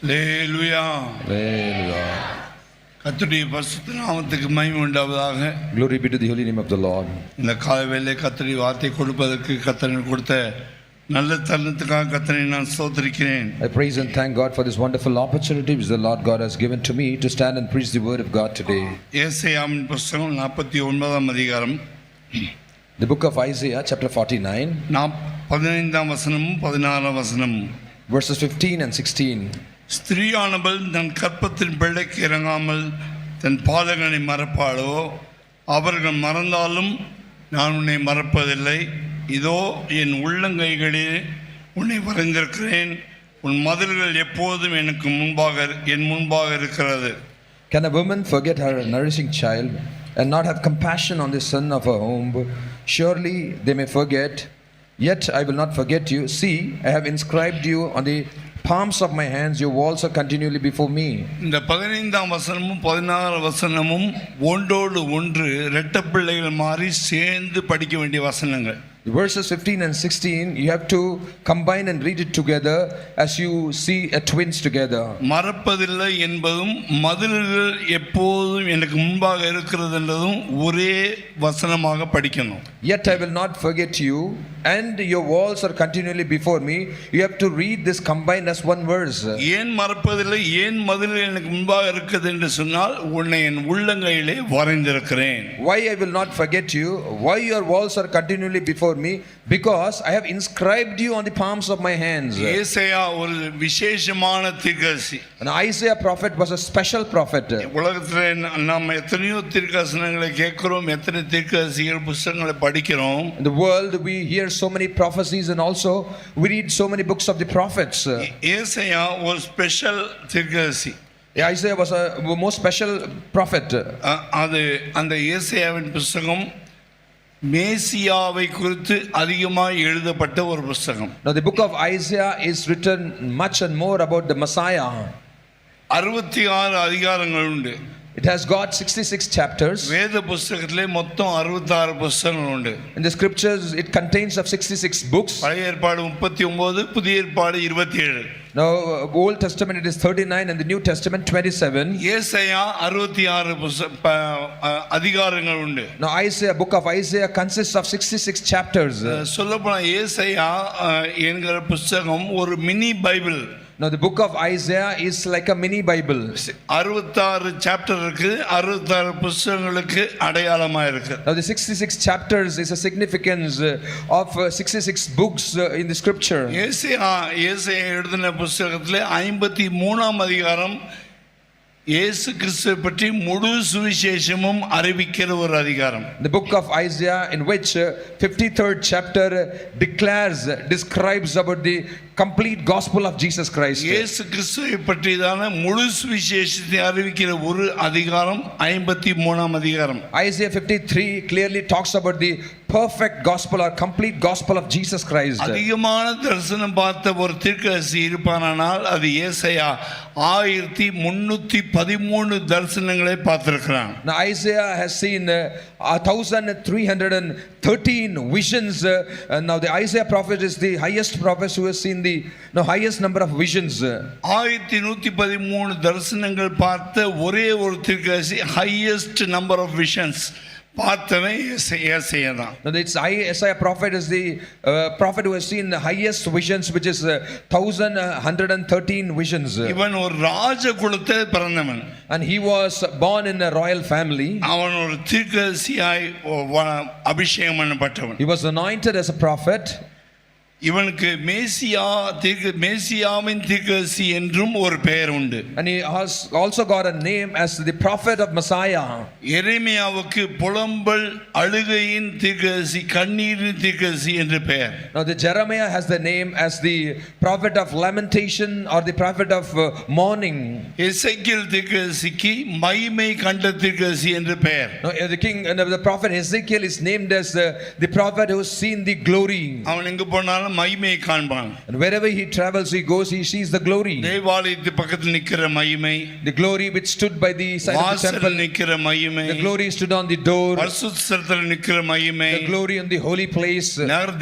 அல்லேலூயா. Hallelujah. கர்த்தருடைய பரிசுத்த நாமத்துக்கு மகிமை உண்டாவதாக. Glory be to the holy name of the Lord. இந்த காலைவேளை கர்த்தருடைய வார்த்தை கொடுப்பதற்கு கர்த்தர் கொடுத்த நல்ல தருணத்துக்காக கர்த்தரை நான் ஸ்தோத்திரிக்கிறேன். I praise and thank God for this wonderful opportunity which the Lord God has given to me to stand and preach the word of God today. ஏசாயாவின் புத்தகம் 49ஆம் அதிகாரம், The book of Isaiah chapter 49 15ஆம் வசனமும் 16ஆம் வசனமும். verses 15 and 16. ஸ்திரீயானவள் தன் கற்பத்தின் பிள்ளைக்கு இறங்காமல் தன் பாதங்களை மறப்பாளோ? அவர்கள் மறந்தாலும் நான் உன்னை மறப்பதில்லை. இதோ என் உள்ளங்கைகளில் உன்னை வரைந்திருக்கிறேன். உன் மதில்கள் எப்போதும் என் முன்பாக இருக்கிறது. Can a woman forget her nourishing child and not have compassion on the son of her womb? Surely they may forget, yet I will not forget you. See, I have inscribed you on the palms of my hands. Your walls are continually before me. இந்த 15ஆம் வசனமும் 16ஆம் வசனமும் ஒன்றோடு ஒன்று இரட்டை பிள்ளைகள் மாதிரி சேர்ந்து படிக்க வேண்டிய வசனங்கள். Verses 15 and 16, you have to combine and read it together as you see a twins together. மறப்பதில்லை என்பதும் மதில்கள் எப்போதும் எனக்கு முன்பாக இருக்கிறது என்றதும் ஒரே வசனமாக படிக்கணும். Yet I will not forget you, and your walls are continually before me. You have to read this combined as one verse. ஏன் மறப்பதில்லை, ஏன் மதில்கள் எனக்கு முன்பாக இருக்கிறது என்று சொன்னால், உன்னை என் உள்ளங்கையிலே வரைந்திருக்கிறேன். Why I will not forget you? Why your walls are continually before me? Because I have inscribed you on the palms of my hands. ஏசாயா ஒரு விசேஷமான தீர்க்கதரிசி. And Isaiah prophet was a special prophet. உலகத்தில் நாம் எத்தனையோ தீர்க்கதரிசனங்களை கேட்கிறோம், எத்தனை தீர்க்கதரிசிகள் புத்தகங்களை படிக்கிறோம். In the world we hear so many prophecies and also we read so many books of the prophets. ஏசாயா ஒரு ஸ்பெஷல் தீர்க்கதரிசி. Isaiah was a most special prophet. அது அந்த ஏசாயாவின் புத்தகம் மேசியாவை குறித்து அதிகமாக எழுதப்பட்ட ஒரு புத்தகம். Now the book of Isaiah is written much and more about the Messiah. 66 அதிகாரங்கள் உண்டு. It has got 66 chapters. வேத புத்தகத்திலே மொத்தம் 66 புத்தகங்கள் உண்டு. In the scriptures it contains of 66 books. பழைய ஏற்பாடு 39, புதிய ஏற்பாடு 27. Now Old Testament it is 39 and the New Testament 27. ஏசாயா 66 அதிகாரங்கள் உண்டு. Now book of Isaiah consists of 66 chapters. சொல்லப்போனால் ஏசாயா என்கிற புத்தகம் ஒரு mini Bible. Now the book of Isaiah is like a mini Bible. 66 chapter இருக்கு, 66 புத்தகங்களுக்கு அடையாளமா இருக்கு. Now the 66 chapters is a significance of 66 books in the scripture. ஏசாயா எழுதின புத்தகத்திலே 53ஆம் அதிகாரம் இயேசு கிறிஸ்துவை பற்றி முழு சுவிசேஷமும் அறிவிக்கிற ஒரு அதிகாரம். The book of Isaiah in which 53rd chapter describes about the complete gospel of Jesus Christ. இயேசு கிறிஸ்துவை பற்றிதான முழு சுவிசேஷத்தை அறிவிக்கிற ஒரு அதிகாரம் 53ஆம் அதிகாரம். Isaiah 53 clearly talks about the perfect gospel or complete gospel of Jesus Christ. அதிகமான தரிசனம் பார்த்த ஒரு தீர்க்கதரிசி இருப்பானால் அது ஏசாயா. 1313 தரிசனங்களை பார்த்திருக்கிறான். Now Isaiah has seen 1313 visions. Now the Isaiah prophet is the highest prophet who has seen the highest number of visions. 1113 தரிசனங்கள் பார்த்த ஒரே ஒரு தீர்க்கதரிசி, highest number of visions பார்த்தவன் ஏசாயா தான். Now it's Isaiah prophet is the prophet who has seen the highest visions, which is 1113 visions. இவன் ஒரு ராஜ குலத்தில் பிறந்தவன். And he was born in a royal family. அவன் ஒரு தீர்க்கதரிசியாய் அபிஷேகம் பண்ணப்பட்டவன். He was anointed as a prophet. இவனுக்கு மேசியாவின் தீர்க்கதரிசி என்றும் ஒரு பெயர் உண்டு. And he has also got a name as the prophet of Messiah. எரேமியாவுக்கு புலம்பல் அழுகையின் தீர்க்கதரிசி, கண்ணீரின் தீர்க்கதரிசி என்று பெயர். Now the Jeremiah has the name as the prophet of lamentation or the prophet of mourning. எசேக்கியேல் தீர்க்கதரிசிக்கு மகிமை கண்ட தீர்க்கதரிசி என்று பெயர். Now the king and the prophet Ezekiel is named as the prophet who has seen the glory. அவன் எங்கு போனாலும் மகிமையை காண்பான். And wherever he travels, he goes, he sees the glory. தேவாலயத்து பக்கத்தில் நிக்கிற மகிமை, The glory which stood by the side of the வாசல் temple. நிக்கிற மகிமை, The glory stood on the door. பரிசுத்த ஸ்தலத்தில் நிக்கிற மகிமை, The glory in the holy place.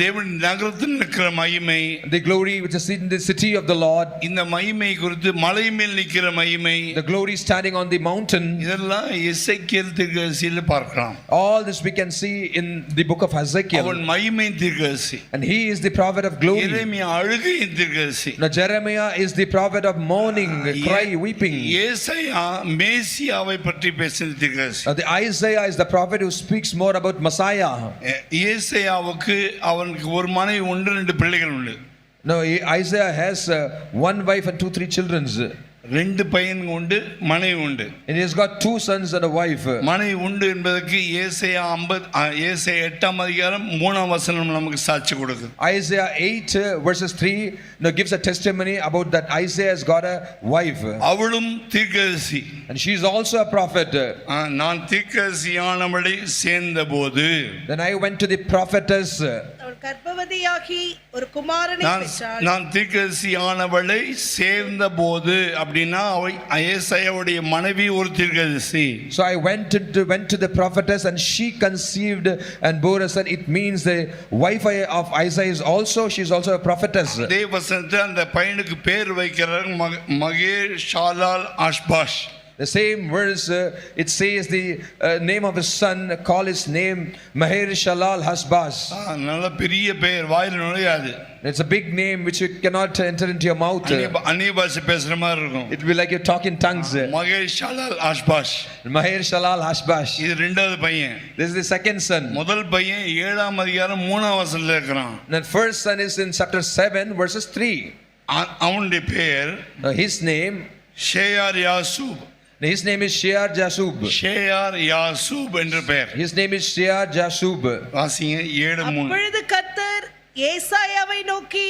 தேவன் நகரத்தில் நிக்கிற மகிமை, The glory which is in the city of the Lord. இந்த மகிமை குறித்து மலை மேல் நிக்கிற மகிமை, The glory standing on the mountain. இதெல்லாம் எசேக்கியேல் தீர்க்கதரிசியில பார்க்கலாம். All this we can see in the book of Ezekiel. அவன் மகிமை தீர்க்கதரிசி. And he is the prophet of glory. எரேமியா அழுகையின் தீர்க்கதரிசி. Now Jeremiah is the prophet of mourning, cry, weeping. ஏசாயா மேசியாவை பற்றி பேசின தீர்க்கதரிசி. Now the Isaiah is the prophet who speaks more about Messiah. ஏசாயாவுக்கு அவனுக்கு ஒரு மனைவி உண்டு, 2 பிள்ளைகள் உண்டு. Now Isaiah has one wife and 2-3 children. 2 பையன் உண்டு, மனைவி உண்டு. And he has got 2 sons and a wife. மனைவி உண்டு என்பதற்கு ஏசாயா 8ஆம் அதிகாரம் 3ஆம் வசனம் நமக்கு சாட்சி கொடுக்குது. Isaiah 8 verses 3 now gives a testimony about that Isaiah has got a wife. அவளும் தீர்க்கதரிசி. And she is also a prophet. நான் தீர்க்கதரிசியானவளை சேர்ந்தபோது, Then I went to the prophetess. அவள் கர்ப்பவதியாகி ஒரு குமாரனை பெற்றாள். நான் தீர்க்கதரிசியானவளை சேர்ந்தபோது அப்படின்னா ஏசாயாவுடைய மனைவி ஒரு தீர்க்கதரிசி. So I went to the prophetess and she conceived and bore a son. It means the wife of Isaiah is also, she is also a prophetess. அதே வசனத்தை அந்த பையனுக்கு பேர் வைக்கிறார் மகேஷாலால் ஆஷ்பாஷ். The same verse, it says the name of his son, call his name Maher Shalal Hasbaz. நல்ல பெரிய பெயர், வாயில் நுழையாது. It's a big name which you cannot enter into your mouth. அந்நிய பாஷை பேசுற மாதிரி இருக்கும். It will be like you talk in tongues. மகேஷாலால் ஆஷ்பாஷ். Maher Shalal Hasbaz. இது 2வது பையன். This is the second son. முதல் பையன் 7ஆம் அதிகாரம் 3ஆம் வசனத்துல இருக்கிறான். The first son is in chapter 7 verses 3. அவனுடைய பெயர் His name, ஷேயார் யாசூப். his name is Shear Jashub. ஷேயார் யாசூப் என்ற பெயர். His name is Shear Jashub. வாசிங்க 7:3. அப்பொழுது கர்த்தர் ஏசாயாவை நோக்கி,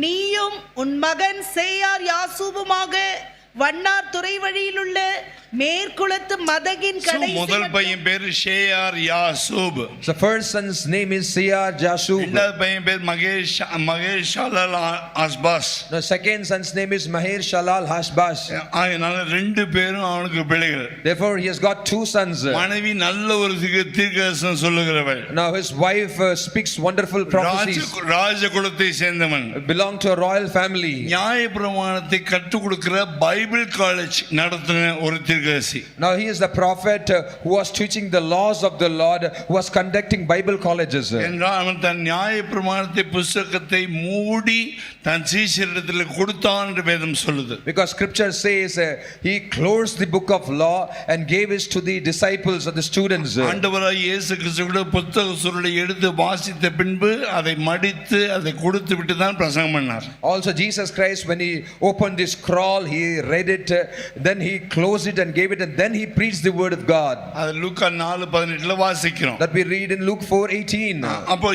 நீயும் உன் மகன் சேயார் யாசூபுமாக வண்ணார் துறை வழியில் உள்ள மேற்குளத்து மதகின் கடைசி முதல் பையன் பேர் ஷேயார் யாசூப். The first son's name is Shear Jashub. இரண்டாவது பையன் பேர் மகேஷாலால் ஆஷ்பாஷ். The second son's name is Maher Shalal Hashbaz. அதனால 2 பேரும் அவனுக்கு பிள்ளைகள். Therefore he has got 2 sons. மனைவி நல்ல ஒரு தீர்க்கதரிசனம் சொல்லுகிறவள். Now his wife speaks wonderful prophecies. ராஜ குலத்தை சேர்ந்தவன். Belong to a royal family. நியாயப்பிரமாணத்தை கற்றுக் கொடுக்கிற பைபிள் காலேஜ் நடத்தின ஒரு தீர்க்கதரிசி. Now he is the prophet who was teaching the laws of the Lord, who was conducting Bible colleges. என்றால் அவன் தன் நியாயப்பிரமாணத்தை புத்தகத்தை மூடி தன் சீஷரிடத்தில் கொடுத்தான் என்று வேதம் சொல்லுது. Because scripture says he closed the book of law and gave it to the disciples or the students. ஆண்டவராய் இயேசு கிறிஸ்து புத்தக சுருளை எடுத்து வாசித்த பின்பு அதை மடித்து அதை கொடுத்து விட்டு தான் பிரசங்கம் பண்ணார். Also Jesus Christ, when he opened the scroll, he read it, then he closed it and gave it, and then he preached the word of God. அது லூக்கா 4:18 வாசிக்கிறோம். That we read in Luke 4:18. அப்போ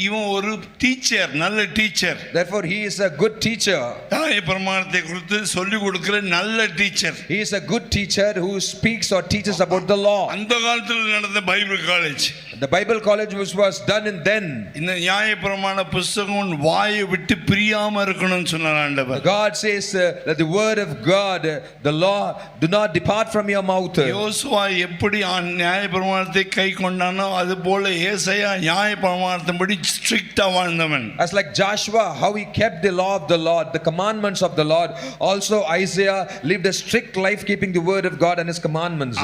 இவன் ஒரு teacher, நல்ல teacher. Therefore he is a good teacher. நியாயப்பிரமாணத்தை குறித்து சொல்லிக் கொடுக்கிற நல்ல teacher. He is a good teacher who speaks or teaches about the law. அந்த காலத்தில் நடந்த Bible college. The Bible college was done in then. இந்த நியாயப்பிரமாண புத்தகம் வாயை விட்டு பிரியாம இருக்கணும்னு சொன்னார் ஆண்டவர். God says that the word of God, the law, do not depart from your mouth. யோசுவா எப்படி நியாயப்பிரமாணத்தை கை கொண்டானோ அது போல ஏசாயா நியாயப்பிரமாணத்தின்படி ஸ்ட்ரிக்ட்டா வாழ்ந்தவன். As like Joshua, how he kept the law of the Lord, the commandments of the Lord, also Isaiah lived a strict life keeping the word of God and his commandments.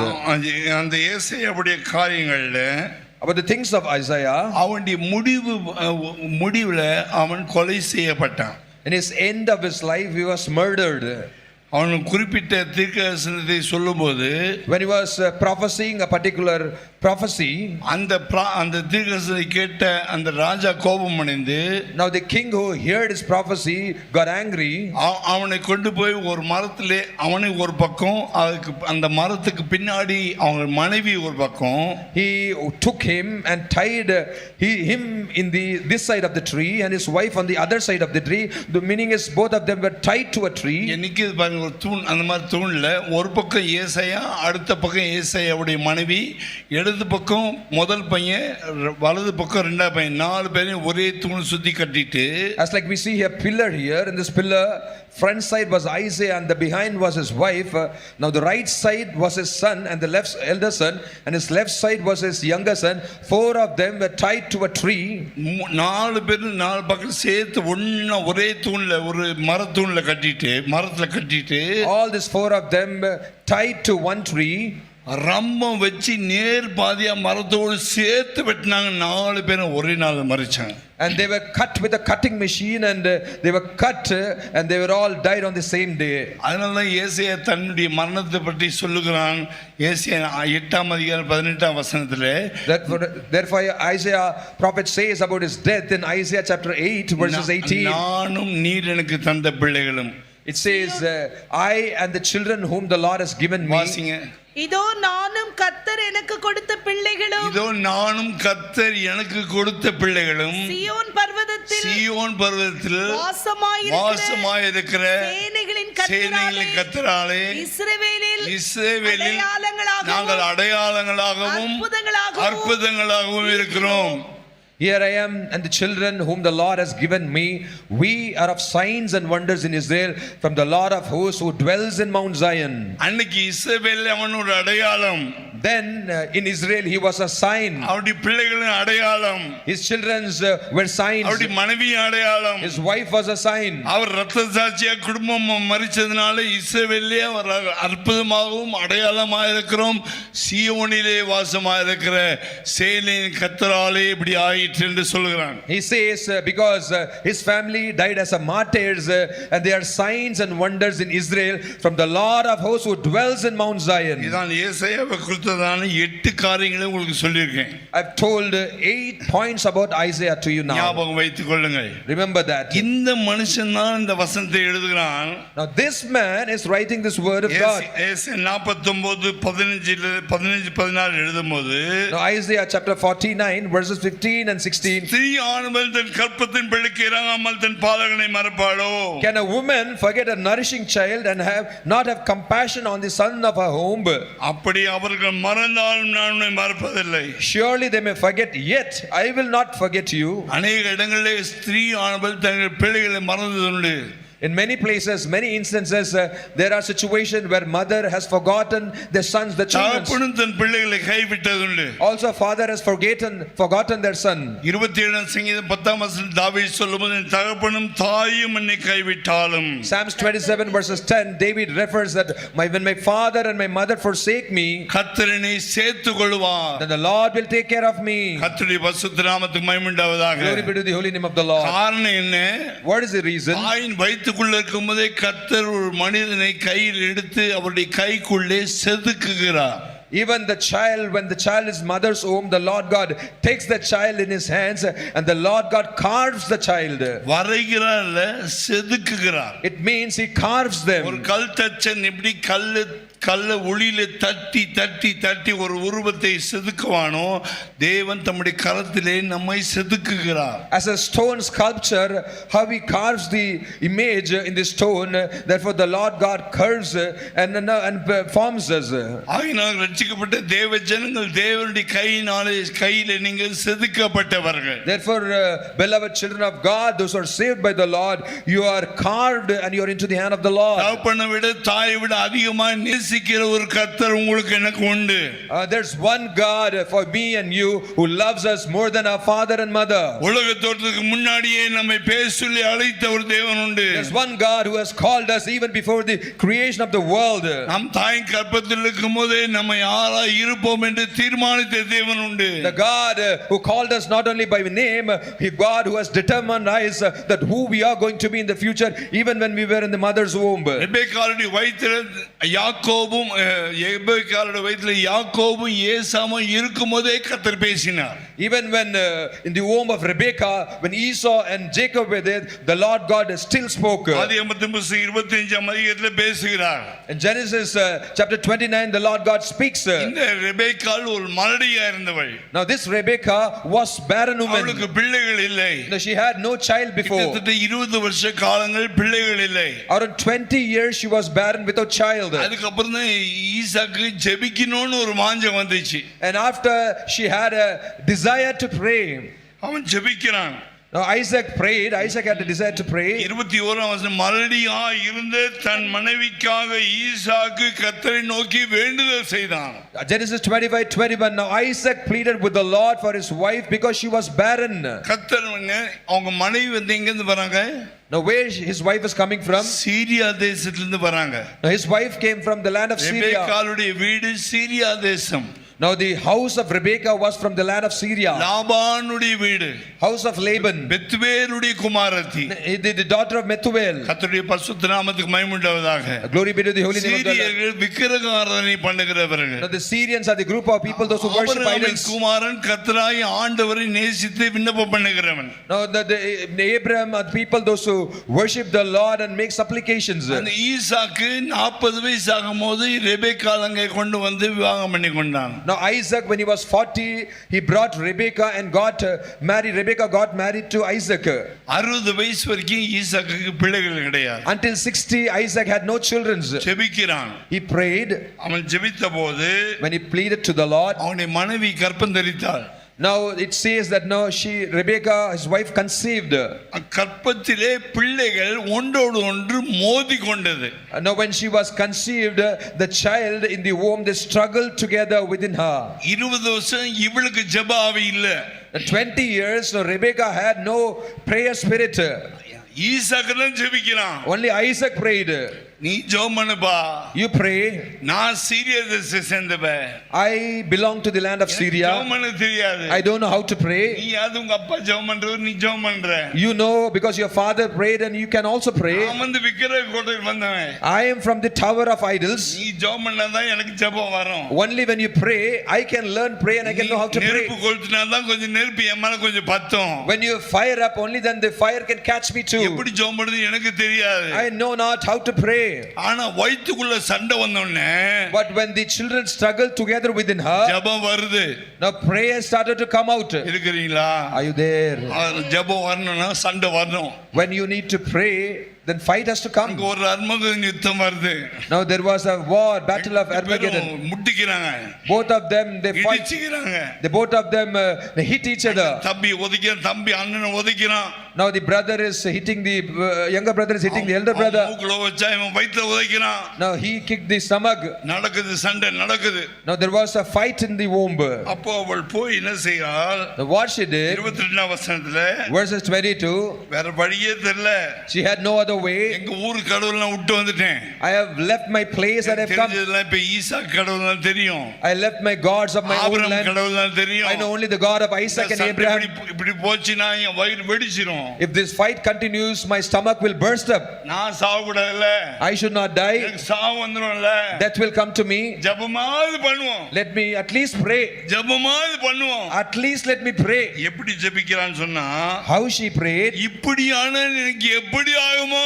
அந்த ஏசாயாவுடைய காரியங்கள்ல About the things of Isaiah, அவனுடைய முடிவுல அவன் கொலை செய்யப்பட்டான். in his end of his life he was murdered. அவன் குறிப்பிட்ட தீர்க்கதரிசனத்தை சொல்லும்போது, when he was prophesying a particular prophecy, அந்த தீர்க்கதரிசனத்தை கேட்ட அந்த ராஜா கோபம் அடைந்து, now the king who heard his prophecy got angry. அவனை கொண்டு போய் ஒரு மரத்திலே அவனை ஒரு பக்கம், அதுக்கு அந்த மரத்துக்கு பின்னாடி அவங்க மனைவி ஒரு பக்கம், he took him and tied him in this side of the tree and his wife on the other side of the tree. The meaning is both of them were tied to a tree. என்னைக்கு பாருங்க, ஒரு தூண், அந்த மாதிரி தூணில் ஒரு பக்கம் ஏசாயா, அடுத்த பக்கம் ஏசாயாவுடைய மனைவி, இடது பக்கம் முதல் பையன், வலது பக்கம் ரெண்டாவது பையன், 4 பேரையும் ஒரே தூண் சுற்றி கட்டிட்டு, As like we see a pillar here, in this pillar, front side was Isaiah and the behind was his wife. Now the right side was his son and the left elder son, and his left side was his younger son. 4 of them were tied to a tree. 4 பேரும் 4 பக்கம் சேர்த்து ஒண்ணா ஒரே தூண்ல, ஒரு மரத்தூண்ல கட்டிட்டு, மரத்துல கட்டிட்டு, All these 4 of them tied to one tree. ரம்பம் வச்சு நேர் பாதியா மரத்தோடு சேர்த்து வெட்டினாங்க. 4 பேரும் ஒரே நாள் மறிச்சாங்க. And they were cut with a cutting machine, and they were cut, and they were all died on the same day. அதனால தான் ஏசாயா தன்னுடைய மரணத்தை பற்றி சொல்லுகிறான். ஏசாயா 8ஆம் அதிகாரம் 18ஆம் வசனத்திலே, Therefore Isaiah prophet says about his death in Isaiah chapter 8 verses 18. நானும் நீர் எனக்கு தந்த பிள்ளைகளும். It says, I and the children whom the Lord has given me. வாசிங்க. இதோ நானும் கர்த்தர் எனக்கு கொடுத்த பிள்ளைகளும், இதோ நானும் கர்த்தர் எனக்கு கொடுத்த பிள்ளைகளும், சீயோன் பர்வதத்தில் வாசமாயிருக்கிற சேனைகளின் கர்த்தராலே இஸ்ரவேலில் நாங்கள் அடையாளங்களாகவும் அற்புதங்களாகவும் இருக்கிறோம். Here I am and the children whom the Lord has given me. We are of signs and wonders in Israel from the Lord of hosts who dwells in Mount Zion. அன்னைக்கு இஸ்ரவேல் அவன் ஒரு அடையாளம். Then in Israel he was a sign. அவருடைய பிள்ளைகளின் அடையாளம். His children's were signs. அவருடைய மனைவி அடையாளம். His wife was a sign. அவர் இரத்த சாட்சியா குடும்பம் மரிச்சதனால இஸ்ரவேலிலே அவர் அற்புதமாகவும் அடையாளமாக இருக்கிறோம். சீயோனிலே வாசமாக இருக்கிற சேனையின் கர்த்தராலே இப்படி ஆயிற்று என்று சொல்கிறான். He says because his family died as a martyrs, and they are signs and wonders in Israel from the Lord of hosts who dwells in Mount Zion. இதான் ஏசாயாவை குறித்ததான 8 காரியங்களை உங்களுக்கு சொல்லியிருக்கேன். I've told 8 points about Isaiah to you now. ஞாபகம் வைத்துக் கொள்ளுங்கள். Remember that. இந்த மனுஷன் தான் இந்த வசனத்தை எழுதுகிறான். Now this man is writing this word of God. ஏசாயா 49:15-16 எழுதும்போது, Now Isaiah chapter 49 verses 15 and 16. ஸ்திரீ ஆனவள் தன் கற்பத்தின் பிள்ளைக்கு இறங்காமல் தன் பாதங்களை மறப்பாளோ? Can a woman forget a nourishing child and not have compassion on the son of her womb? அப்படி அவர்கள் மறந்தாலும் நான் உன்னை மறப்பதில்லை. Surely they may forget, yet I will not forget you. அநேக இடங்களிலே ஸ்திரீ ஆனவள் தங்கள் பிள்ளைகளை மறந்ததுண்டு. In many places, many instances, there are situations where mother has forgotten their sons, the children. தகப்பனும் தன் பிள்ளைகளை கைவிட்டதுண்டு. Also father has forgotten their son. 27 சங்கீதம் 10ஆம் வசனம் தாவீது சொல்லும்போது, என் தகப்பனும் தாயும் என்னை கைவிட்டாலும். Psalms 27 verses 10, David refers that when my father and my mother forsake me, கர்த்தர் என்னை சேர்த்துக் கொள்வார். then the Lord will take care of me. கர்த்தருடைய பரிசுத்த நாமத்துக்கு மகிமை உண்டாவதாக. Glory be to the holy name of the Lord. காரணம் என்ன? What is the reason? தாயின் வயிற்றுக்குள்ள இருக்கும்போதே கர்த்தர் ஒரு மனிதனை கையில் எடுத்து அவருடைய கைக்குள்ளே செதுக்குகிறார். Even the child, when the child is mother's womb, the Lord God takes the child in his hands and the Lord God carves the child. வரைகிறார் இல்ல, செதுக்குகிறார். It means he carves them. ஒரு கல் தச்சன் எப்படி கல்ல ஒளியில தட்டி தட்டி தட்டி ஒரு உருவத்தை செதுக்குவானோ, தேவன் தம்முடைய கரத்திலே நம்மை செதுக்குகிறார். As a stone sculpture, how he carves the image in the stone, therefore the Lord God curves and forms us. ஆகினால் ரட்சிக்கப்பட்ட தேவ ஜனங்கள் தேவனுடைய கையிலே நீங்கள் செதுக்கப்பட்டவர்கள். Therefore beloved children of God, those who are saved by the Lord, you are carved and you are into the hand of the Lord. தகப்பனை விட தாயை விட அதிகமாக நேசிக்கிற ஒரு கர்த்தர் உங்களுக்கு எனக்கு உண்டு. There's one God for me and you who loves us more than our father and mother. உலக தோற்றத்துக்கு முன்னாடியே நம்மை பேர் சொல்லி அழைத்த ஒரு தேவன் உண்டு. There's one God who has called us even before the creation of the world. நம் தாயின் கர்ப்பத்தில் இருக்கும்போதே நம்மை யாராய் இருப்போம் என்று தீர்மானித்த தேவன் உண்டு. The God who called us not only by name, he God who has determined us that who we are going to be in the future even when we were in the mother's womb. ரெபெக்காளுடைய வயிற்றில் யாக்கோபும் ஏசாவும் இருக்கும்போதே கர்த்தர் பேசினார். Even when in the womb of Rebekah, when Esau and Jacob were there, the Lord God still spoke. ஆதியாகமத்தின் புஸ்தகம் 25ஆம் அதிகாரத்தில் பேசுகிறார். In Genesis chapter 29, the Lord God speaks. இந்த ரெபெக்காள் ஒரு மலடியா இருந்தவள். Now this Rebekah was barren woman. அவளுக்கு பிள்ளைகள் இல்லை. No, she had no child before. கிட்டத்தட்ட 20 வருஷ காலங்கள் பிள்ளைகள் இல்லை. Around 20 years she was barren without child. அதுக்கப்புறம் தான் ஈசாக்கு ஜெபிக்கணும்னு ஒரு வாஞ்சம் வந்துச்சு. And after she had a desire to pray. அவன் ஜெபிக்கிறான். Now Isaac prayed. Isaac had a desire to pray. 21ஆம் வசனம், மலடியா இருந்த தன் மனைவிக்காக ஈசாக்கு கர்த்தரை நோக்கி வேண்டுதல் செய்தான். Genesis 25:21. Now Isaac pleaded with the Lord for his wife because she was barren. கர்த்தர் அவங்க மனைவி வந்து எங்க இருந்து வராங்க? Now where his wife is coming from? Syria தேசத்திலிருந்து வராங்க. Now his wife came from the land of Syria. ரெபெக்காளுடைய வீடு சீரியா தேசம். Now the house of Rebekah was from the land of Syria. லாபானுடைய வீடு House of Laban. பெத்துவேலுடைய குமாரத்தி. The daughter of Methuel. கர்த்தருடைய பரிசுத்த நாமத்துக்கு மகிமை உண்டாவதாக. Glory be to the holy name of the Lord. சீரியர்கள் விக்கிரக ஆராதனை பண்ணுகிறவர்கள். Now the Syrians are the group of people those who worship idols. குமாரன் கர்த்தராகிய ஆண்டவரை நேசித்து விண்ணப்பம் பண்ணுகிறவன். Now the Abraham are people those who worship the Lord and make supplications. அந்த ஈசாக்கு 40 வயசு ஆகும்போது ரெபெக்காள் அங்கே கொண்டு வந்து விவாகம் பண்ணி கொண்டான். Now Isaac, when he was 40, he brought Rebekah and got married. Rebekah got married to Isaac. 60 வயசு வரைக்கும் ஈசாக்குக்கு பிள்ளைகள் கிடையாது. Until 60, Isaac had no children. ஜெபிக்கிறான். He prayed. அவன் ஜெபித்த போது When he pleaded to the Lord, அவனுடைய மனைவி கர்ப்பம் தரித்தாள். now it says that now Rebekah, his wife, conceived. கர்ப்பத்திலே பிள்ளைகள் ஒன்றோடு ஒன்று மோதி கொண்டது. Now when she was conceived, the child in the womb, they struggled together within her. 20 வருஷம் இவளுக்கு ஜெப ஆவி இல்ல. 20 years, so Rebekah had no prayer spirit. ஈசாக்கு தான் ஜெபிக்கிறான். Only Isaac prayed. நீ ஜெபம் பண்ணுப்பா. You pray. நான் சீரியா தேசத்தை சேர்ந்தவன். I belong to the land of Syria. ஜெபம் பண்ண தெரியாது. I don't know how to pray. நீ அது உங்க அப்பா ஜெபம் பண்றவர் நீ ஜெபம் பண்ற. You know because your father prayed and you can also pray. நான் வந்து விக்கிரக கோட்டைக்கு வந்தவன். I am from the tower of idols. நீ ஜெபம் பண்ணாதான் எனக்கு ஜெபம் வரும். Only when you pray, I can learn pray and I can know how to pray. நெருப்பு கொளுத்தினாதான் கொஞ்சம் நெருப்பு என் மேல கொஞ்சம் பத்தும். When you fire up, only then the fire can catch me too. எப்படி ஜெபம் பண்றது எனக்கு தெரியாது. I know not how to pray. ஆனா வயித்துக்குள்ள சண்டை வந்தோனே But when the children struggle together within her, ஜெபம் வருது. now prayer started to come out. இருக்கிறீங்களா? Are you there? ஜெபம் வரணும்னா சண்டை வரணும். When you need to pray, then fight has to come. அங்க ஒரு அர்மகதோன் யுத்தம் வருது. Now there was a war, battle of Armageddon. முட்டிக்கிறாங்க. Both of them they fight. இடிச்சுக்கிறாங்க. Both of them they hit each other. தம்பி ஒதுக்கிறான், தம்பி அண்ணனை ஒதுக்கிறான். Now the brother is hitting the younger brother is hitting the elder brother. மூக்குல வச்சா இவன் வயித்துல உதைக்கிறான். Now he kicked the stomach. நடக்குது சண்டை நடக்குது. Now there was a fight in the womb. அப்போ அவள் போய் என்ன செய்றாள்? Now what she did, 22ஆம் வசனத்துல verses 22, வேற வழியே தெரியல. she had no other way. எங்க ஊர் கடவுளெல்லாம் விட்டு வந்துட்டேன். I have left my place and I have come. தெரிஞ்சதெல்லாம் இப்ப ஈசாக்கு கடவுள்தான் தெரியும். I left my gods of my own Abraham land. கடவுள்தான் தெரியும். I know only the God of Isaac and Abraham. இப்படி போச்சுனா என் வயிறு வெடிச்சிரும். If this fight continues, my stomach will burst up. நான் சாவ கூடாதுல. I should not die. எனக்கு சாவு வந்துரும்ல. Death will come to me. ஜெபமாவது பண்ணுவோம். Let me at least pray. ஜெபமாவது பண்ணுவோம். At least let me pray. எப்படி ஜெபிக்கிறான்னு சொன்னா, How she prayed? இப்படியான எனக்கு எப்படி ஆகுமோ?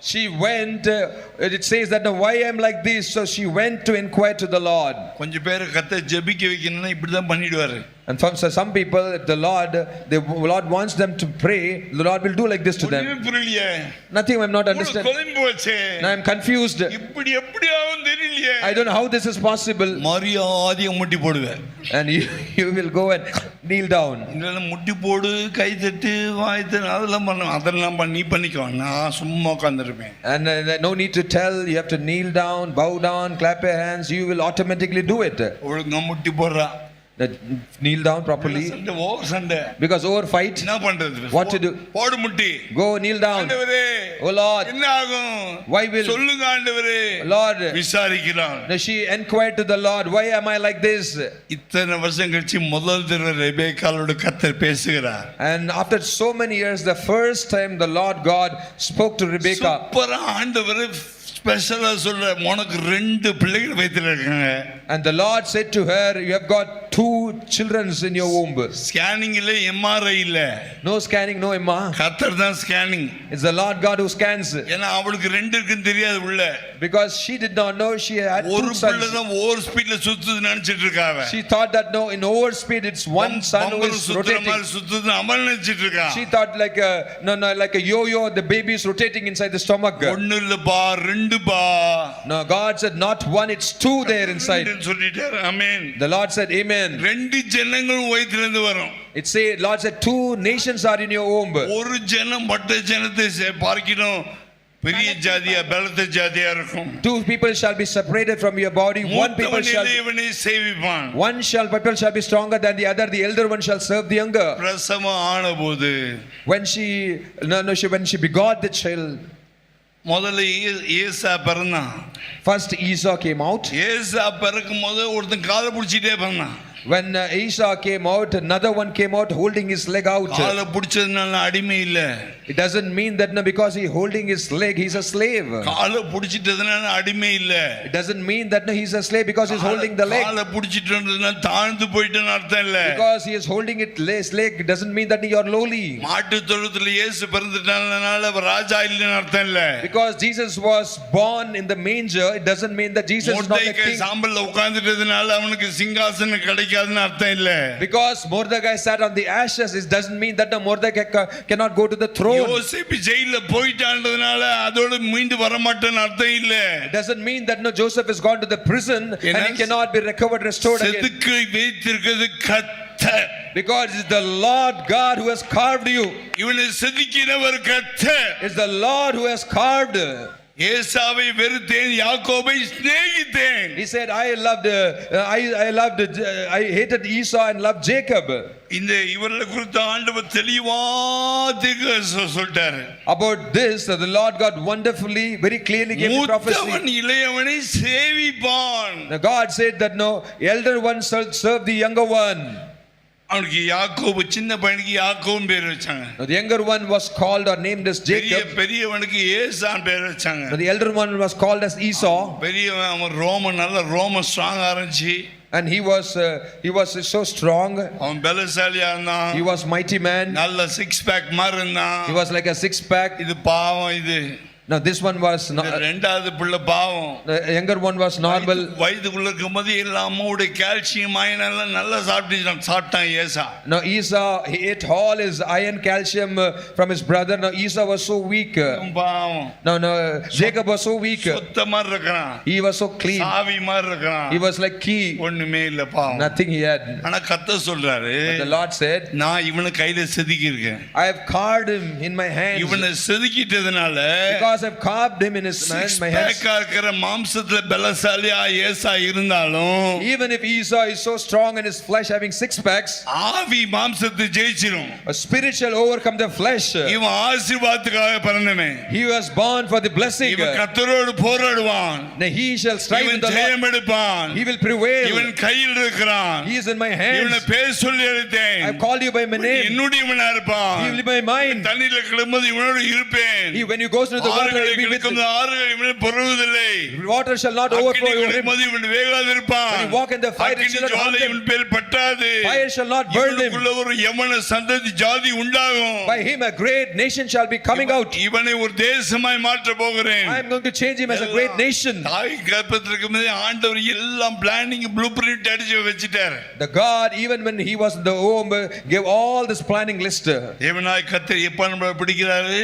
She went, it says that now why I am like this, so she went to inquire to the Lord. கொஞ்சம் பேரை கர்த்தர் ஜெபிக்க வைக்கணும்னா இப்படி தான் பண்ணிடுவாரு. And for some people, if the Lord wants them to pray, the Lord will do like this to them. ஒண்ணுமே புரியலையே. Nothing I'm not understanding. குழம்பு வச்சே. Now I'm confused. இப்படி எப்படி ஆகும் தெரியலையே. I don't know how this is possible. மரியாதையா முட்டி போடுவேன். And you will go and kneel down. இல்லைன்னா முட்டி போடு, கை தட்டு, வாய் தட்டு, அதெல்லாம் நீ பண்ணிக்கோ. நான் சும்மா உட்காந்துருப்பேன். And no need to tell, you have to kneel down, bow down, clap your hands, you will automatically do it. ஒழுங்கா முட்டி போடுறா. Kneel down properly. சண்டை ஓவர் சண்டை. Because over fight, என்ன பண்றது? what to do? போடு முட்டி. Go kneel down. ஆண்டவரே, Oh Lord, என்ன ஆகும்? why will? சொல்லுங்க ஆண்டவரே. Lord, விசாரிக்கிறான். now she inquired to the Lord, why am I like this? இத்தனை வருஷம் கழிச்சு முதல் தடவை ரெபெக்காளோட கர்த்தர் பேசுகிறார். And after so many years, the first time the Lord God spoke to Rebekah. சூப்பரா ஆண்டவர் ஸ்பெஷலா சொல்ற, உனக்கு 2 பிள்ளைகள் வயித்துல இருக்காங்க. And the Lord said to her, you have got 2 children in your womb. Scanning இல்ல, எம்ஆர்ஐ இல்ல, No scanning, no MR. கர்த்தர் தான் scanning. It's the Lord God who scans. ஏன்னா அவளுக்கு ரெண்டு இருக்குன்னு தெரியாது உள்ள. Because she did not know she had ஒரு 2 பிள்ளை sons. தான் ஓவர் ஸ்பீட்ல சுத்துது நினைச்சிட்டு இருக்காவ. She thought that no, in over speed it's one son who பம்பரம் is சுத்துற rotating. மாதிரி சுத்துது அவன் நினைச்சிட்டு இருக்கான். She thought like like a yo-yo, the baby is rotating inside the stomach. ஒண்ணு இல்லப்பா, ரெண்டு பா. No, God said not one, it's 2 there inside. ரெண்டுன்னு சொல்லிட்டாரு. ஆமென். The Lord said amen. ரெண்டு ஜனங்களும் வயித்துல இருந்து வரும். It say Lord said 2 nations are in your womb. ஒரு ஜனம் மற்ற ஜனத்தை பார்க்கிறோம் பெரிய ஜாதியா பலத்த ஜாதியா இருக்கும். 2 people shall be separated from your body, one people shall இவனை சேவிப்பான். one people shall be stronger than the other, the elder one shall serve the younger. பிரசவம் ஆனபோது When she begot the child, முதல்ல ஏசா பிறந்தான். first Esau came out. ஏசா பிறக்கும் போது ஒருத்தன் காலை பிடிச்சிட்டே பிறந்தான். When Esau came out, another one came out holding his leg out. காலை பிடிச்சதுனால அடிமை இல்ல. It doesn't mean that no, because he holding his leg he's a slave. காலை பிடிச்சிட்டதுனால அடிமை இல்ல. It doesn't mean that no, he's a slave because he's holding the leg. காலை பிடிச்சிட்டதுனால தாழ்ந்து போயிட்டேன்னு அர்த்தம் இல்ல. Because he is holding it his leg doesn't mean that you are lowly. மாட்டு தொழுத்துல இயேசு பிறந்துட்டனால ராஜா இல்லன்னு அர்த்தம் இல்ல. Because Jesus was born in the manger, it doesn't mean that Jesus is not a king. சாம்பல்ல உட்கார்ந்துட்டதுனால அவனுக்கு சிங்காசனம் கிடைக்காதுன்னு அர்த்தம் இல்ல. Because Mordecai sat on the ashes, it doesn't mean that the Mordecai cannot go to the throne. யோசேப்பு ஜெயில்ல போயிட்டான்றதுனால அதோட மீண்டு வர மாட்டேன்னு அர்த்தம் இல்ல. It doesn't mean that no, Joseph has gone to the prison and he cannot be recovered, restored again. செதுக்கு வைத்திருக்கிறது கர்த்தர். Because it's the Lord God who has carved you. இவனை செதுக்கினவர் கர்த்தர். It's the Lord who has carved. ஏசாவை வெறுத்தேன், யாக்கோபை சிநேகித்தேன். He said I hated Esau and loved Jacob. இந்த இவர்களை குறித்து ஆண்டவர் தெளிவா சொல்லிட்டாரு. About this the Lord God wonderfully very clearly gave the prophecy. மூத்தவன் இளையவனை சேவிப்பான். God said that no, elder one shall serve the younger one. அவனுக்கு யாக்கோபு, சின்ன பையனுக்கு யாக்கோபு பேர் வச்சாங்க. The younger one was called or named as Jacob. பெரியவனுக்கு ஏசான் பேர் வச்சாங்க. The elder one was called as Esau. பெரியவன் அவன் நல்ல ரோம ஸ்ட்ராங்கா இருந்துச்சு. And he was so strong. அவன் பலசாலியா இருந்தான். He was mighty man. நல்ல சிக்ஸ் பேக் மாதிரி இருந்தான். He was like a six pack. இது பாவம் இது. Now this one was ரெண்டாவது பிள்ளை பாவம். The younger one was normal. வயதுக்குள்ள இருக்கும்போது எல்லா அம்மாவுடைய கால்சியம் அயன் எல்லாம் நல்லா சாப்பிட்டான் ஏசா. Now Esau he ate all his iron calcium from his brother. Now Esau was so weak. பாவம். No Jacob was so weak. சுத்த மாதிரி இருக்கான். He was so clean. சாவி மாதிரி இருக்கான். He was like key. ஒண்ணுமே இல்ல பாவம். Nothing he had. ஆனா கர்த்தர் சொல்றாரு, the Lord said, நான் இவனை கையில செதுக்கி இருக்கேன். I have carved him in my hands. இவனை செதுக்கிட்டதனால because I have carved him in my hands. இருக்கிற மாம்சத்துல பலசாலியா ஏசா இருந்தாலும், even if Esau is so strong in his flesh having six packs, ஆவி மாம்சத்தை ஜெயிச்சிரும். a spirit shall overcome the flesh. இவன் ஆசீர்வாதத்துக்காக பிறந்தவன். He was born for the blessing. இவன் கர்த்தரோடு போராடுவான். He shall strive with the Lord. ஜெயம் எடுப்பான். He will prevail. இவன் கையில் இருக்கிறான். He is in my hands. இவனை பேர் சொல்லி அழைத்தேன். I have called you by my name. என்னுடையவனா இருப்பான். He will be my mind. தண்ணீர்ல கிளம்பும்போது இவனோடு இருப்பேன். When you go through the water, I will be with you. ஆறுகள் இவனை பொறுவதில்லை. Water shall not overflow over him. இவன் வேகாதிருப்பான். When you walk in the fire, it shall not harm him. இவன் பேர் பட்டாது. Fire shall not burn him. இவனுக்குள்ள ஒரு யவன சந்ததி ஜாதி உண்டாகும். By him a great nation shall be coming out. இவனை ஒரு தேசமாய் மாற்ற போகிறேன். I am going to change him as a great nation. தாய் கர்ப்பத்தில் இருக்கும்போது ஆண்டவர் எல்லாம் பிளானிங் ப்ளூ பிரிண்ட் அடிச்சு வச்சிட்டார். The God even when he was in the womb gave all this planning list. தேவனாய் கர்த்தர் எப்ப நம்மளை பிடிக்கிறாரு?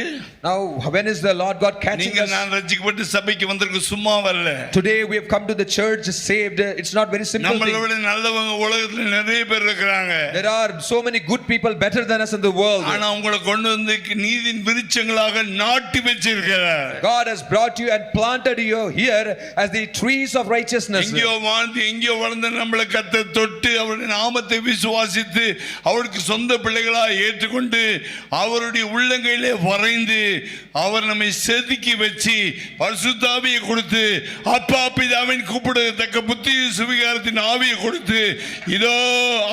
Now when is the Lord God catching நீங்க us? நான் ரட்சிக்கப்பட்டு சபைக்கு வந்திருக்கு சும்மா வரல. Today we have come to the church saved. It's not very simple thing. நம்மள விட நல்லவங்க உலகத்துல நிறைய பேர் இருக்காங்க. There are so many good people better than us in the world. ஆனா உங்களை கொண்டு வந்து நீதியின் விருட்சங்களாக நாட்டி வச்சிருக்கிறார். God has brought you and planted you here as the trees of righteousness. எங்கேயோ வாழ்ந்து எங்கேயோ வளர்ந்த நம்மளை கர்த்தர் தொட்டு அவருடைய நாமத்தை விசுவாசித்து அவருக்கு சொந்த பிள்ளைகளாக ஏற்றுக்கொண்டு அவருடைய உள்ளங்கையிலே வரைந்து அவர் நம்மை செதுக்கி வச்சு பரிசுத்தாவியை கொடுத்து அப்பா பிதாவின் கூப்பிடத்தக்க புத்தி சுவிகாரத்தின் ஆவியை கொடுத்து இதோ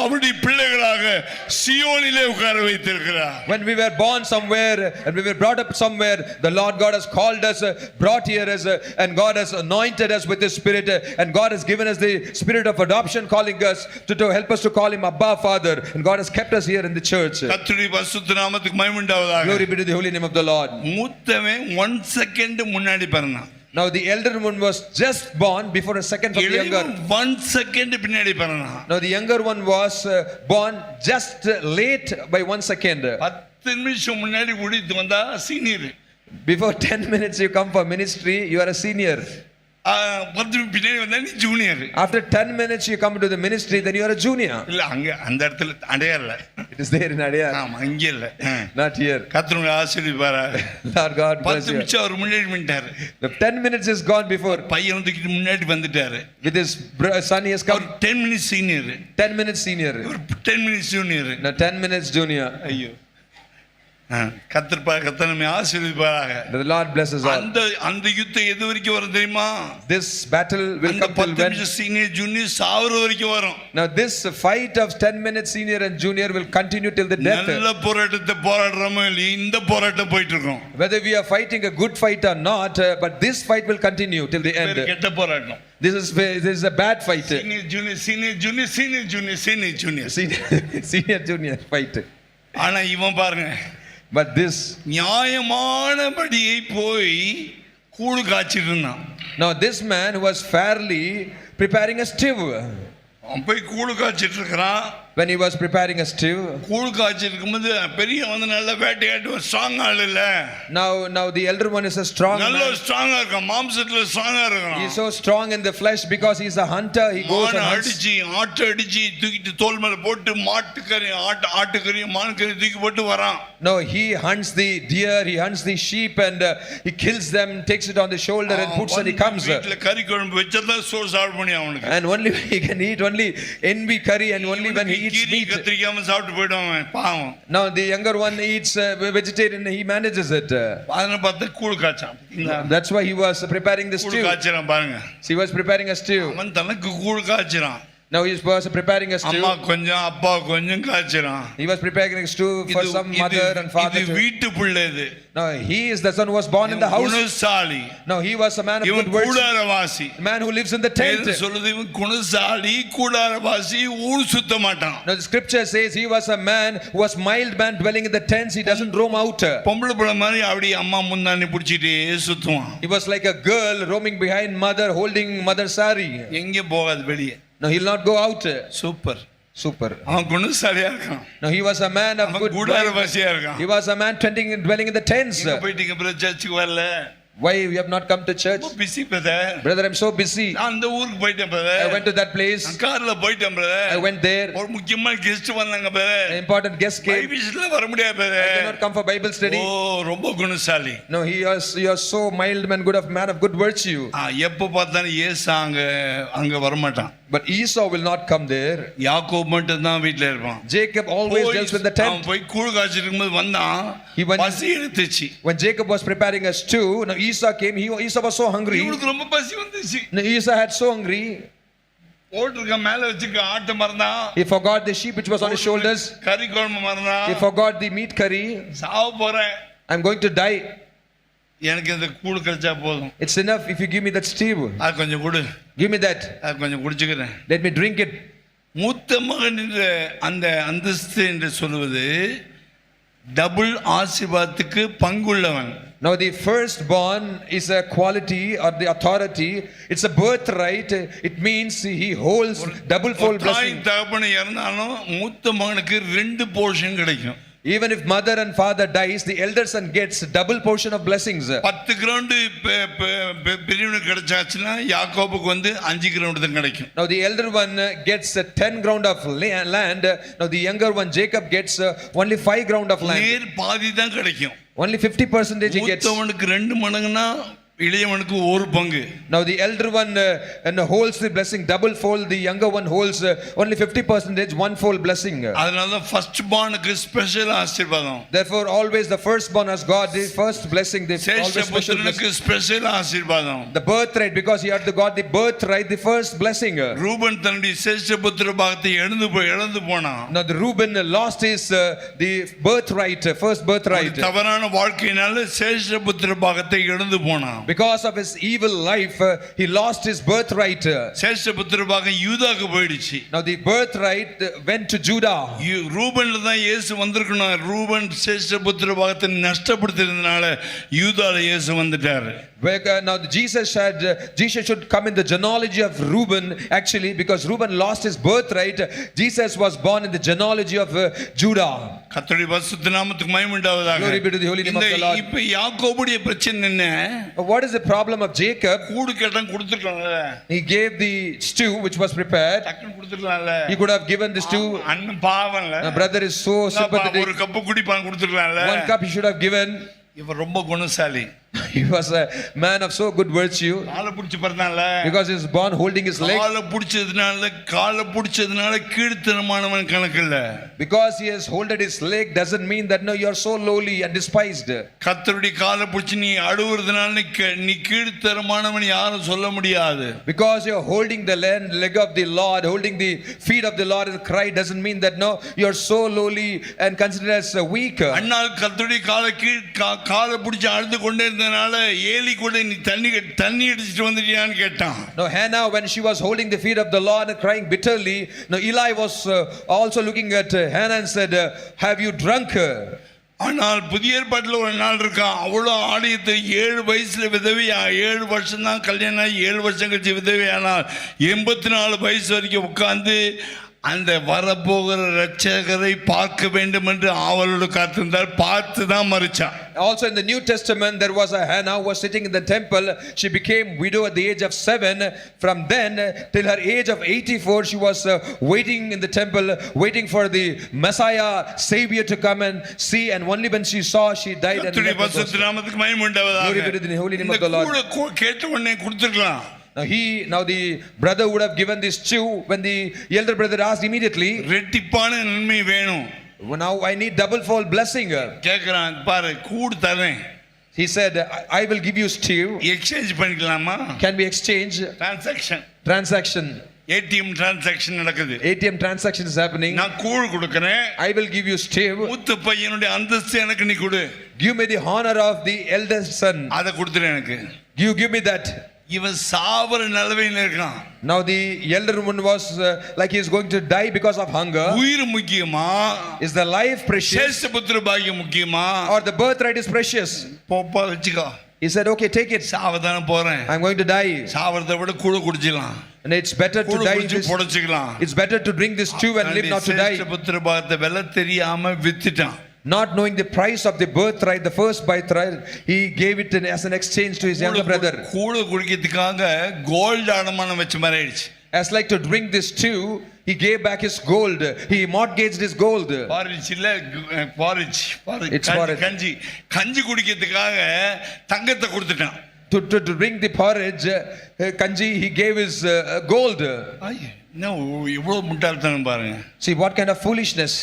அவருடைய பிள்ளைகளாக சியோனிலே உட்கார வைத்திருக்கிறார். When we were born somewhere and we were brought up somewhere, the Lord God has called us, brought here us, and God has anointed us with His Spirit, and God has given us the Spirit of adoption, calling us to help us to call Him Abba Father, and God has kept us here in the church. கர்த்தருடைய பரிசுத்த நாமத்துக்கு மகிமை உண்டாவதாக. Glory be to the holy name of the Lord. மூத்தவன் 1 second முன்னாடி பிறந்தான். Now the elder one was just born before a second from the younger. 1 second பின்னாடி பிறந்தான். Now the younger one was born just late by 1 second. 10 நிமிஷம் முன்னாடி ஓடிட்டு வந்தா senior. Before 10 minutes you come for ministry, you are a senior. 10 பின்னாடி வந்தா நீ junior. After 10 minutes you come to the ministry, then you are a junior. இல்ல அங்க அந்த இடத்துல அடையாள. It is there in Adyar. ஆமா இங்க இல்ல. Not here. கர்த்தருடைய ஆசீர்வாதம். Lord God bless 10 you. நிமிஷம் அவர் முன்னாடி வந்துட்டாரு. The 10 minutes is gone before. பையன் வந்து முன்னாடி வந்துட்டாரு. With his son he has come. 10 minutes senior. 10 minutes senior. 10 minutes junior. Now 10 minutes junior. ஐயோ. கர்த்தர் ஆசீர்வதிப்பாராக. The Lord blesses all. அந்த யுத்தம் எது வரைக்கும் வரும் தெரியுமா? This battle will come till when? Senior junior சாவர வரைக்கும் வரும். Now this fight of 10 minutes senior and junior will continue till the death. நல்ல போராட்டத்தை போராடுறோமோ இந்த போராட்டம் போயிட்டு இருக்கோம். Whether we are fighting a good fight or not, but this fight will continue till the end. கெட்ட போராட்டம். This is a bad fight. Senior junior senior junior senior junior senior junior senior junior fight. ஆனா இவன் பாருங்க. But this நியாயமானபடியை போய் கூழ் காய்ச்சிட்டு இருந்தான். Now this man was fairly preparing a stew. அவன் போய் கூழ் காய்ச்சிட்டு இருக்கிறான். When he was preparing a stew, கூழ் காய்ச்சி இருக்கும்போது பெரிய வந்து நல்ல வேட்டையாட்டு ஸ்ட்ராங் ஆள் இல்ல. Now the elder one is a strong man. நல்ல ஸ்ட்ராங்கா இருக்கான். மாம்சத்துல ஸ்ட்ராங்கா இருக்கான். He is so strong in the flesh because he is a hunter. He goes and hunts. அடிச்சி ஆட்டு அடிச்சி தூக்கிட்டு தோல் மேல போட்டு மாட்டுக்கறி ஆட்டுக்கறி மான்கறி தூக்கி போட்டு வரான். No, he hunts the deer, he hunts the sheep, and he kills them, takes it on the shoulder and puts, and he comes. வீட்ல கறி குழம்பு வெச்சதா சோறு சாப்பிட முடியும் அவனுக்கு. And only he can eat only envy curry, and only when he eats meat. கத்திரிக்காம சாப்பிட்டு போய்டுவான் பாவம். Now the younger one eats vegetarian, he manages it. அதனால பார்த்து கூழ் காய்ச்சான். That's why he was preparing the stew. கூழ் காய்ச்சறான் பாருங்க. He was preparing a stew. அவன் தனக்கு கூழ் காய்ச்சறான். Now he was preparing a stew. அம்மா கொஞ்சம் அப்பா கொஞ்சம் காய்ச்சறான். He was preparing a stew for some mother and father. இது வீட்டு பிள்ளை இது. Now he is the son who was born in the house. குணசாலி. Now he was a man of good words. கூடாரவாசி. A man who lives in the tent. இது சொல்லுது இவன் குணசாலி கூடாரவாசி ஊர் சுத்த மாட்டான். Now the scripture says he was a man who was mild man dwelling in the tents. He doesn't roam out. பொம்பளை பிள்ளை மாதிரி அப்படியே அம்மா முந்தானி பிடிச்சிட்டே சுத்துவான். He was like a girl roaming behind mother, holding mother's sari. எங்க போகாது வெளியே. No, he'll not go out. Super. Super. அவன் குணசாலியா இருக்கான். Now he was a man of good. கூடாரவாசியா இருக்கான். He was a man dwelling in the tents. போயிட்டீங்க brother சர்ச்சுக்கு வரல. Why you have not come to church? Busy brother. Brother, I'm so busy. நான் அந்த ஊருக்கு போயிட்டேன் brother. I went to that place. கார்ல போயிட்டேன் பிரதர். I went there. ஒரு முக்கியமான கெஸ்ட் வந்தாங்க brother. An important guest came. பைபிள்ல வர முடியாது brother. I cannot come for Bible study. ஓ ரொம்ப குணசாலி. No, he was so mild man, man of good virtue. எப்ப பார்த்தாலும் ஏசா அங்க வர மாட்டான். But Esau will not come there. Yakob மட்டும் தான் வீட்ல இருப்பான். Jacob always deals with the tent. அவன் போய் கூழ் காய்ச்சிட்டு இருக்கும்போது வந்தான். பசி எடுத்துச்சு. When Jacob was preparing a stew, now Esau came. Esau was so hungry. இவனுக்கு ரொம்ப பசி வந்துச்சு. Now Esau had so hungry. ஓட்டுக்க மேல வச்சுக்க ஆட்டு மறந்தான். He forgot the sheep which was on his shoulders. கறி குழம்பு மறந்தான். He forgot the meat curry. சாவ போறேன். I'm going to die. எனக்கு இந்த கூழ் கிடைச்சா போதும். It's enough if you give me that stew. அது கொஞ்சம் கொடு. Give me that. அது கொஞ்சம் குடிச்சுக்கிறேன். Let me drink it. மூத்த மகன் என்ற அந்த அந்தஸ்து என்று சொல்வது டபுள் ஆசீர்வாதத்துக்கு பங்குள்ளவன். Now the firstborn is a quality or the authority. It's a birthright. It means he holds double fold blessing. தகப்பன் இறந்தாலும் மூத்த மகனுக்கு 2 போர்ஷன் கிடைக்கும். Even if mother and father dies, the elder son gets double portion of blessings. 10 ground பெரியவனுக்கு கிடைச்சாச்சுன்னா யாக்கோபுக்கு வந்து 5 ground தான் கிடைக்கும். Now the elder one gets 10 ground of land. Now the younger one Jacob gets only 5 ground of land. நேர் பாதி தான் கிடைக்கும். Only 50% he gets. மூத்தவனுக்கு 2 மடங்குனா இளையவனுக்கு ஒரு பங்கு. Now the elder one holds the blessing double fold, the younger one holds only 50%, one fold blessing. அதனால first பார்னுக்கு special ஆசீர்வாதம். Therefore always the firstborn has got the first blessing, the always special சேஷபுத்திரனுக்கு blessing. Special ஆசீர்வாதம். The birthright, because he had got the birthright, the first blessing. Reuben தன்னுடைய சேஷபுத்திர பாகத்தை இழந்து போனான். Now the Reuben lost his the birthright, first birthright. தவறான வாழ்க்கையினால சேஷபுத்திர பாகத்தை இழந்து போனான். Because of his evil life, he lost his birthright. சேஷபுத்திர பாகம் யூதாக்கு போயிடுச்சு. Now the birthright went to Judah. ரூபன்ல தான் இயேசு வந்திருக்கணும். ரூபன் சேஷபுத்திர பாகத்தை நஷ்டப்படுத்தினதுனால யூதால இயேசு வந்துட்டார். Now Jesus should come in the genealogy of Reuben, actually, because Reuben lost his birthright. Jesus was born in the genealogy of Judah. கர்த்தருடைய பரிசுத்த நாமத்துக்கு மகிமை உண்டாவதாக. Glory be to the holy name of the Lord. இப்போ யாக்கோபுடைய பிரச்சனை என்ன? What is the problem of Jacob? கூடு கேட்டான் கொடுத்துட்டான்ல. He gave the stew which was prepared. டக்குன்னு கொடுத்துட்டான்ல. He could have given the stew. அண்ணன் பாவம்ல. My brother is so sympathetic. ஒரு cup குடிப்பான் கொடுத்துட்டான்ல. One cup he should have given. இவன் ரொம்ப குணசாலி. He was a man of so good virtue. காலை பிடிச்சு பறந்தான்ல. Because he was born holding his leg. காலை பிடிச்சதுனால கீழ்த்தனமானவன் கணக்கு இல்ல. Because he has holded his leg doesn't mean that no, you are so lowly and despised. கர்த்தருடைய காலை பிடிச்சு நீ அழுவுறதுனால நீ கீழ்த்தனமானவன் யாரும் சொல்ல முடியாது. Because you are holding the leg of the Lord, holding the feet of the Lord and cry doesn't mean that no, you are so lowly and considered as weak. அண்ணால் கர்த்தருடைய காலை பிடிச்சு அழுது கொண்டே இருந்தனால ஏலி கூட நீ தண்ணி அடிச்சிட்டு வந்துட்டியான்னு கேட்டான். Now Hannah, when she was holding the feet of the Lord and crying bitterly, now Eli was also looking at Hannah and said, have you drunk? ஆனால் புதிய ஏற்பாட்டில் ஒரு நாள் இருக்கான். அவ்வளோ ஆலயத்தை 7 வயசுல விதவையா, 7 வருஷம் தான் கல்யாணம், 7 வருஷம் கழிச்சு விதவையானால் 84 வயசு வரைக்கும் உட்கார்ந்து அந்த வரப்போகிற இரட்சகரை பார்க்க வேண்டும் என்று ஆவலோடு காத்திருந்தார். பார்த்து தான் மரிச்சான். Also in the New Testament there was a Hannah who was sitting in the temple. She became widow at the age of 7. From then till her age of 84 she was waiting in the temple, waiting for the Messiah Savior to come and see, and only when she saw she died. And கர்த்தருடைய பரிசுத்த நாமத்துக்கு மகிமை உண்டாவதாக. Glory be to the holy name of the Lord. கேட்ட உடனே கொடுத்துக்கலாம். Now the brother would have given this stew when the elder brother asked immediately. ரெட்டிப்பான நன்மை வேணும். Now I need double fold blessing. கேக்குறான் பாரு, கூடு தரேன். He said, I will give you stew. Exchange பண்ணிக்கலாமா? Can we exchange? Transaction. ATM transaction நடக்குது. ATM transaction is happening. நான் கூடு கொடுக்கிறேன். I will give you stew. மூத்த பையனுடைய அந்தஸ்து எனக்கு நீ கொடு. Give me the honor of the eldest son. அத கொடுத்துரு எனக்கு. You give me that. இவன் சாவற நிலைமையில இருக்கான். Now the elder one was like he is going to die because of hunger. உயிர் முக்கியமா? Is the life precious? சேஷபுத்திர பாக்கியம் முக்கியமா? Or the birthright is precious? போப்பா வெச்சுக்கோ. He said, okay, take it. சாவதான போறேன். I'm going to die. சாவறதை விட கூடு குடிச்சிடலாம். And it's better to die this. It's better to drink this stew and live not to die. சேஷபுத்திர பாகத்தை வெல்ல தெரியாம வித்துட்டான். Not knowing the price of the birthright, the first birthright, he gave it as an exchange to his younger brother. கூடு குடிக்கிறதுக்காக gold அடமானம் வச்ச மாதிரி ஆயிடுச்சு. As like to drink this stew, he gave back his gold. He mortgaged his gold. கஞ்சி குடிக்கிறதுக்காக தங்கத்தை கொடுத்துட்டான். To drink the porridge, kanji, he gave his gold. எவ்வளவு முட்டாள்தனம் பாருங்க. See what kind of foolishness.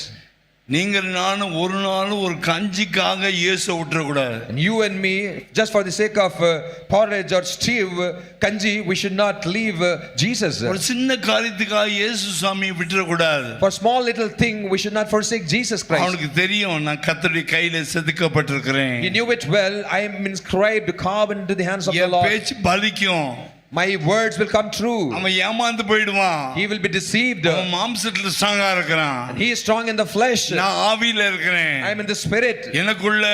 நீங்கள் நானும் ஒரு நாள் ஒரு கஞ்சிக்காக இயேசுவை விட்டுற கூடாது. And you and me, just for the sake of porridge or stew, kanji, we should not leave Jesus. ஒரு சின்ன காரியத்துக்காக இயேசு சாமியை விட்டுற கூடாது. For small little thing, we should not forsake Jesus Christ. அவனுக்கு தெரியும் நான் கர்த்தருடைய கையில செதுக்கப்பட்டிருக்கிறேன். He knew it well. I am inscribed, carved into the hands of the Lord. பேச்சு பலிக்கும். My words will come true. அவன் ஏமாந்து போய்டுவான். He will be deceived. அவன் மாம்சத்துல ஸ்ட்ராங்கா இருக்கான். He is strong in the flesh. நான் ஆவியில இருக்கேன். I am in the spirit. எனக்குள்ள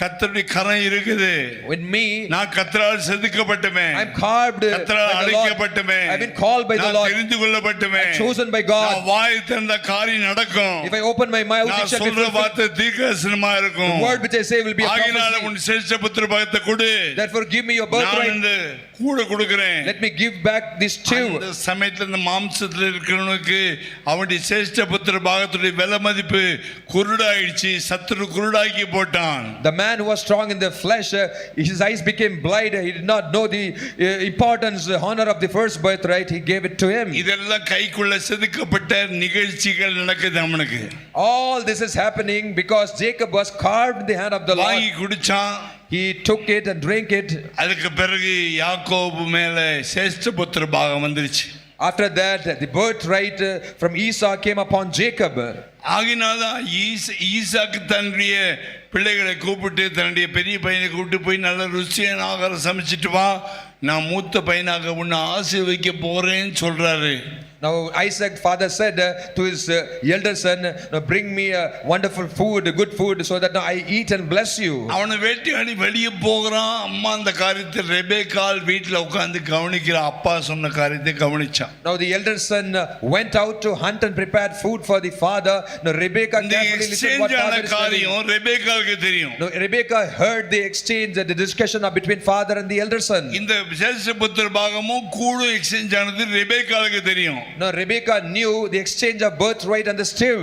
கர்த்தருடைய கரம் இருக்குது. With me, நான் கர்த்தரால் செதுக்கப்பட்டவன். I am carved by the Lord. I have been called by the Lord. தெரிந்து கொள்ளப்பட்டவன். Chosen by God. நான் வாய் திறந்த காரியம் நடக்கும். If I open my mouth, it shall be சொல்ற வார்த்தை தீர்க்கதரிசனமா இருக்கும். The word which I say will be a prophecy. ஆகையால உன் சேஷபுத்திர பாகத்தை கொடு. Therefore give me your birthright. நான் இந்த கூட கொடுக்கிறேன். Let me give back this stew. அந்த சமயத்துல இந்த மாம்சத்துல இருக்கிறவனுக்கு அவனுடைய சேஷ்ட புத்திர பாகத்துடைய விலை மதிப்பு குருடாயிடுச்சு. சத்துரு குருடாக்கி போட்டான். The man who was strong in the flesh, his eyes became blind. He did not know the importance, the honor of the first birthright. He gave it to him. இதெல்லாம் கைக்குள்ள செதுக்கப்பட்ட நிகழ்ச்சிகள் நடக்குது அவனுக்கு. All this is happening because Jacob was carved in the hand of the Lord. வாங்கி குடிச்சான். He took it and drank it. அதுக்கு பிறகு யாக்கோபு மேல சேஷ்ட புத்திர பாகம் வந்துருச்சு. After that, the birthright from Esau came upon Jacob. ஆகினால்தான் ஈசாக்கு தன்னுடைய பிள்ளைகளை கூப்பிட்டு தன்னுடைய பெரிய பையனை கூப்பிட்டு போய் நல்ல ருசியான ஆகாரம் சமைச்சிட்டு வா, நான் மூத்த பையனாக உன்னை ஆசீர்வதிக்க போறேன்னு சொல்றாரு. Now Isaac father said to his elder son, now bring me a wonderful food, good food, so that now I eat and bless you. அவனை வேட்டையாடி வெளியே போகிறான். அம்மா அந்த காரியத்தை ரெபேக்காள் வீட்டில் உட்கார்ந்து கவனிக்கிற அப்பா சொன்ன காரியத்தை கவனிச்சான். Now the elder son went out to hunt and prepared food for the father. Now Rebecca carefully listened what father is telling. காரியம் ரெபேக்காளுக்கு தெரியும். Now Rebecca heard the exchange, the discussion between father and the elder son. இந்த சேஷ்டபுத்திர பாகமும் கூடும் exchange ஆனது ரெபேக்காளுக்கு தெரியும். Now Rebecca knew the exchange of birthright and the stew.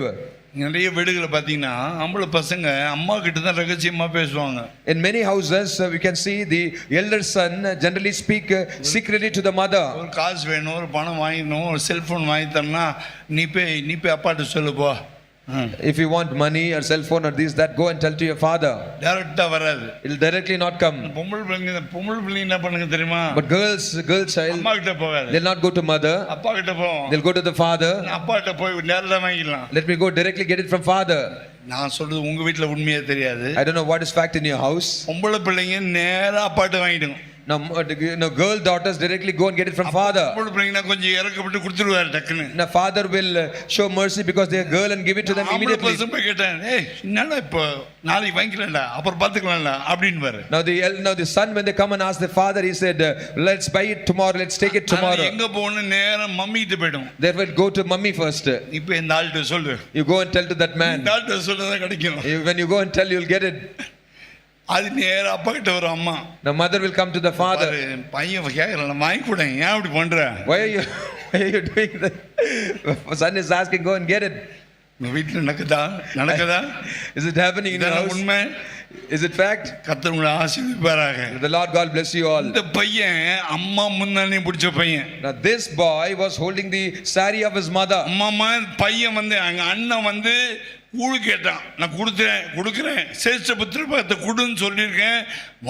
நிறைய வீடுகளை பார்த்தீங்கன்னா ஆம்பளை பசங்க அம்மா கிட்ட தான் ரகசியமா பேசுவாங்க. In many houses we can see the elder son generally speak secretly to the mother. ஒரு காசு வேணும், ஒரு பணம் வாங்கணும், ஒரு செல்போன் வாங்கி தரனா நீ போய் அப்பாட்ட சொல்லு போ. If you want money or cell phone or this that, go and tell to your father. டைரக்டா வராது. It will directly not come. பொம்பளை பிள்ளைங்க என்ன பண்ணுங்க தெரியுமா? But girl child, அம்மா கிட்ட போகாது. they'll not go to mother. அப்பா கிட்ட போவோம். They'll go to the father. அப்பா கிட்ட போய் நேரா வாங்கிடலாம். Let me go directly get it from father. நான் சொல்றது உங்க வீட்ல உண்மையா தெரியாது. I don't know what is fact in your house. பொம்பளை பிள்ளைங்க நேரா அப்பாட்ட வாங்கிடுங்க. Now girl daughters directly go and get it from father. பொம்பளை பிள்ளைங்க கொஞ்சம் இறக்கப்பட்டு கொடுத்துருவாரு டக்குன்னு. Now father will show mercy because they are girl and give it to them immediately. நான் பசங்க கேட்டேன், ஏய் என்னடா இப்போ நாளைக்கு வாங்கிக்கலாம்டா அப்புறம் பாத்துக்கலாம்டா அப்படின்னுவாரு. Now the son when they come and ask the father, he said, let's buy it tomorrow, let's take it tomorrow. எங்க போகணும் நேரா மம்மி கிட்ட போய்டும். They will go to mummy first. இப்போ இந்த ஆள்கிட்ட சொல்லு. You go and tell to that man. இந்த ஆள்கிட்ட சொல்லதான் கிடைக்கும். When you go and tell, you'll get it. அது நேரா அப்பா கிட்ட வரும் அம்மா. The mother will come to the father. பையன் கேக்குறான் வாங்கி கூட ஏன் அப்படி பண்ற? Why are you doing that? Son is asking, go and get it. உங்க வீட்டுல நடக்குதா? Is it happening in your house? உண்மை. Is it fact? கர்த்தர் உங்களை ஆசீர்வதிப்பாராக. The Lord God bless you all. இந்த பையன் அம்மா முன்னாடி பிடிச்ச பையன். Now this boy was holding the saree of his mother. அம்மா பையன் வந்து அங்க அண்ணன் வந்து கூழு கேட்டான். நான் கொடுக்குறேன் சேஷ்ட புத்திர பாகத்தை கொடுன்னு சொல்லியிருக்கேன்,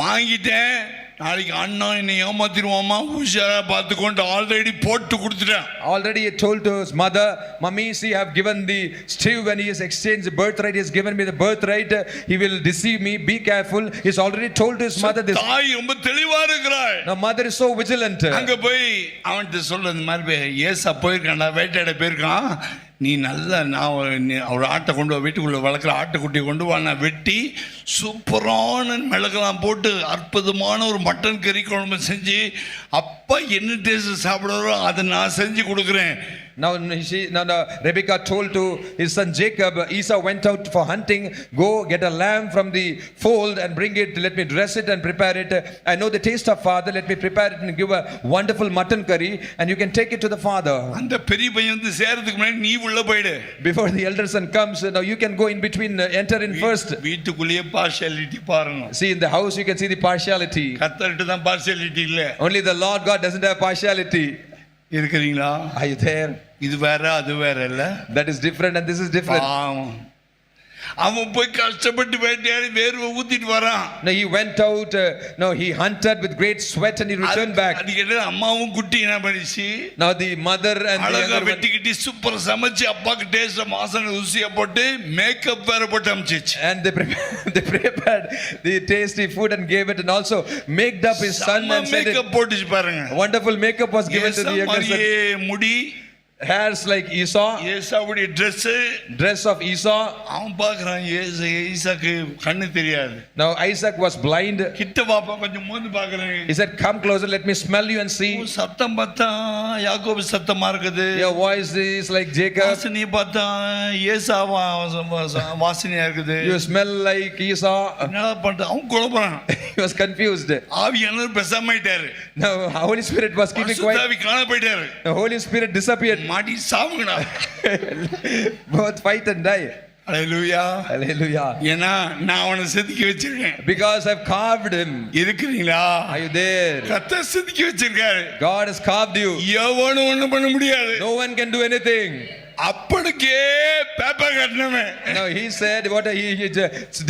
வாங்கிட்டேன். நாளைக்கு அண்ணா என்னை ஏமாத்திடுவாமா, உஷாரா பார்த்துக்கொண்டு ஆல்ரெடி போட்டு கொடுத்துட்டேன். Already he told to his mother, Mummy, see, I have given the stew when he has exchanged the birthright. He has given me the birthright. He will deceive me. Be careful. He's already told to his mother this. தாய் ரொம்ப தெளிவா இருக்கிறாள். Now mother is so vigilant. அங்க போய் அவன்கிட்ட சொல்ல இந்த மாதிரி ஏசா போயிருக்கான்டா, வேட்டையாட போயிருக்கான், நீ நல்லா நான் ஒரு ஆட்டை கொண்டு வா, வீட்டுக்குள்ளே வளர்க்குற ஆட்டுக்குட்டியை கொண்டு வா, நான் வெட்டி சூப்பரான மிளகெல்லாம் போட்டு அற்புதமான ஒரு மட்டன் கறி குழம்பு செஞ்சு அப்பா என்ன டேஸ்ட் சாப்பிடுறோ அதை நான் செஞ்சு கொடுக்குறேன். Now Rebecca told to his son Jacob, Esau went out for hunting, go get a lamb from the fold and bring it, let me dress it and prepare it. I know the taste of father, let me prepare it and give a wonderful mutton curry and you can take it to the father. அந்த பெரிய பையன் வந்து சேரதுக்கு முன்னாடி நீ உள்ள போய்டு. Before the elder son comes, now you can go in between, enter in first. வீட்டுக்குள்ளேயே partiality பாருங்க. See, in the house you can see the partiality. கர்த்தர்ட்ட தான் பார்ஷியாலிட்டி இல்ல. Only the Lord God doesn't have partiality. இருக்கிறீங்களா? Are you there? இது வேற அது வேற இல்ல. That is different and this is different. அவன் போய் கஷ்டப்பட்டு வேட்டையாடி வேர்வை ஊத்திட்டு வரான். Now he went out, no, he hunted with great sweat and he returned back. அதுக்கு அம்மாவும் குட்டி என்ன பண்ணிச்சு? Now the mother and the younger one வெட்டிக்கிட்டி சூப்பர் சமைச்சு அப்பாக்கு டேஸ்ட் வாசனை ருசியா போட்டு மேக்கப் வேற போட்டு அம்ச்சிச்சு. And they prepared the tasty food and gave it and also made up his son and said makeup போட்டுச்சு பாருங்க. Wonderful makeup was given to the younger son. முடி, hairs like Esau, ஏசாவுடைய dress of Esau. அவன் பார்க்கறான் ஈசாக்கு கண்ணு தெரியாது. Now Isaac was blind. கிட்ட வாப்பா கொஞ்சம் மோந்து பார்க்கறேன். He said, come closer, let me smell you and see. சத்தம் பார்த்தா யாக்கோபு சத்தமா இருக்குது. Your voice is like Jacob. வாசனை பார்த்தா ஏசா வாசனையா இருக்குது. You smell like Esau. என்ன பண்ற? அவன் குழப்பறான். He was confused. ஆவியானவர் பெசாமாயிட்டாரு. Now Holy Spirit was keeping quiet. பரிசுத்தாவி காண போயிட்டாரு. The Holy Spirit disappeared. மாடி சாவுங்கடா. Both fight and die. Hallelujah. Hallelujah. ஏன்னா நான் அவனை செதுக்கி வச்சிருக்கேன். Because I've carved him. இருக்கிறீங்களா? Are you there? கர்த்தர் செதுக்கி வச்சிருக்காரு. God has carved you. எவனும் ஒண்ணும் பண்ண முடியாது. No one can do anything. அப்பனுக்கே பேப்பர் கட்டணவன். No, he said what he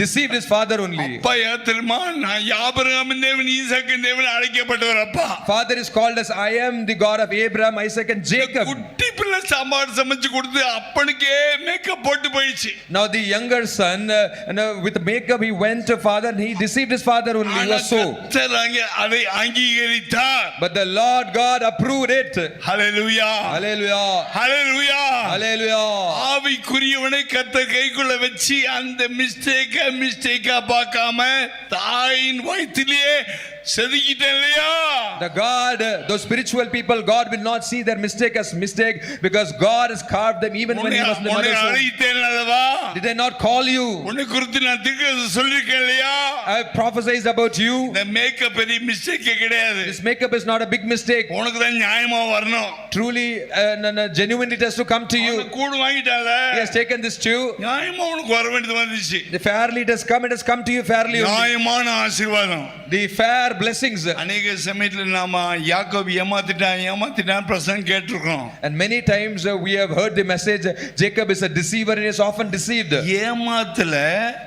deceived his father only. அப்பா ஏன் தெரியுமா? நான் ஆபிரகாமின் தேவன் ஈசாக்கின் தேவன் அழைக்கப்பட்டவர் அப்பா. Father is called as I am the God of Abraham, Isaac and Jacob. குட்டி பிள்ளை சாம்பார் சமைச்சு கொடுத்து அப்பனுக்கே மேக்கப் போட்டு போயிடுச்சு. Now the younger son with makeup he went to father and he deceived his father only. He was so. கர்த்தர் அதை அங்கீகரித்தார். But the Lord God approved it. Hallelujah. Hallelujah. Hallelujah. Hallelujah. ஆவிக்குரியவனை கர்த்தர் கைக்குள்ள வச்சு அந்த மிஸ்டேக்கா பார்க்காம தாயின் வயிற்றிலேயே செதுக்கிட்டேன் இல்லையா? The God, those spiritual people, God will not see their mistake as mistake because God has carved them even when he was in the mother's womb. அழைத்தேன் அல்லவா? Did I not call you? உன்னை குறித்து நான் தீர்க்கதரிசனம் சொல்லிருக்கேன் இல்லையா? I prophesied about you. இந்த makeup பெரிய மிஸ்டேக்கே கிடையாது. This makeup is not a big mistake. உனக்கு தான் நியாயமா வரணும். Truly, genuinely it has to come to you. கூடு வாங்கிட்டால. He has taken this too. நியாயமா உனக்கு வர வேண்டியது வந்துச்சு. Fairly it has come to you fairly. நியாயமான ஆசீர்வாதம். The fair blessings. அநேக சமயத்துல நாம யாக்கோபு ஏமாத்திட்டான் பிரசங்கம் கேட்டிருக்கோம். And many times we have heard the message Jacob is a deceiver and is often deceived. ஏமாத்தல.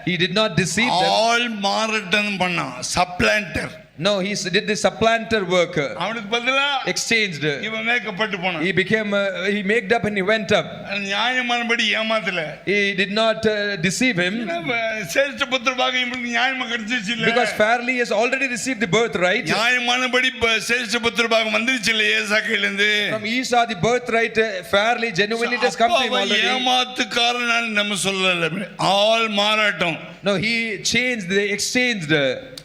He did not deceive them. ஆல் மாரட்டன் பண்ணான். Supplanter. No, he did the supplanter work. அவனுக்கு பதிலா Exchanged. இவன் மேக்கப் போட்டு போனான். He became he made up and he went up. நியாயமானபடி ஏமாத்தல. He did not deceive him. சேஷ்ட புத்திர பாக்கியம் இவனுக்கு நியாயமா கிடைச்சிச்சு இல்ல? Because fairly he has already received the birthright. நியாயமானபடி சேஷ்ட புத்திர பாக்கியம் வந்துருச்சு இல்ல ஏசாக்கில இருந்து? From Esau the birthright fairly genuinely it has come to him already. ஏமாத்துக்காரன் நம்ம சொல்லல. All மாறாட்டம். No, he changed, they exchanged.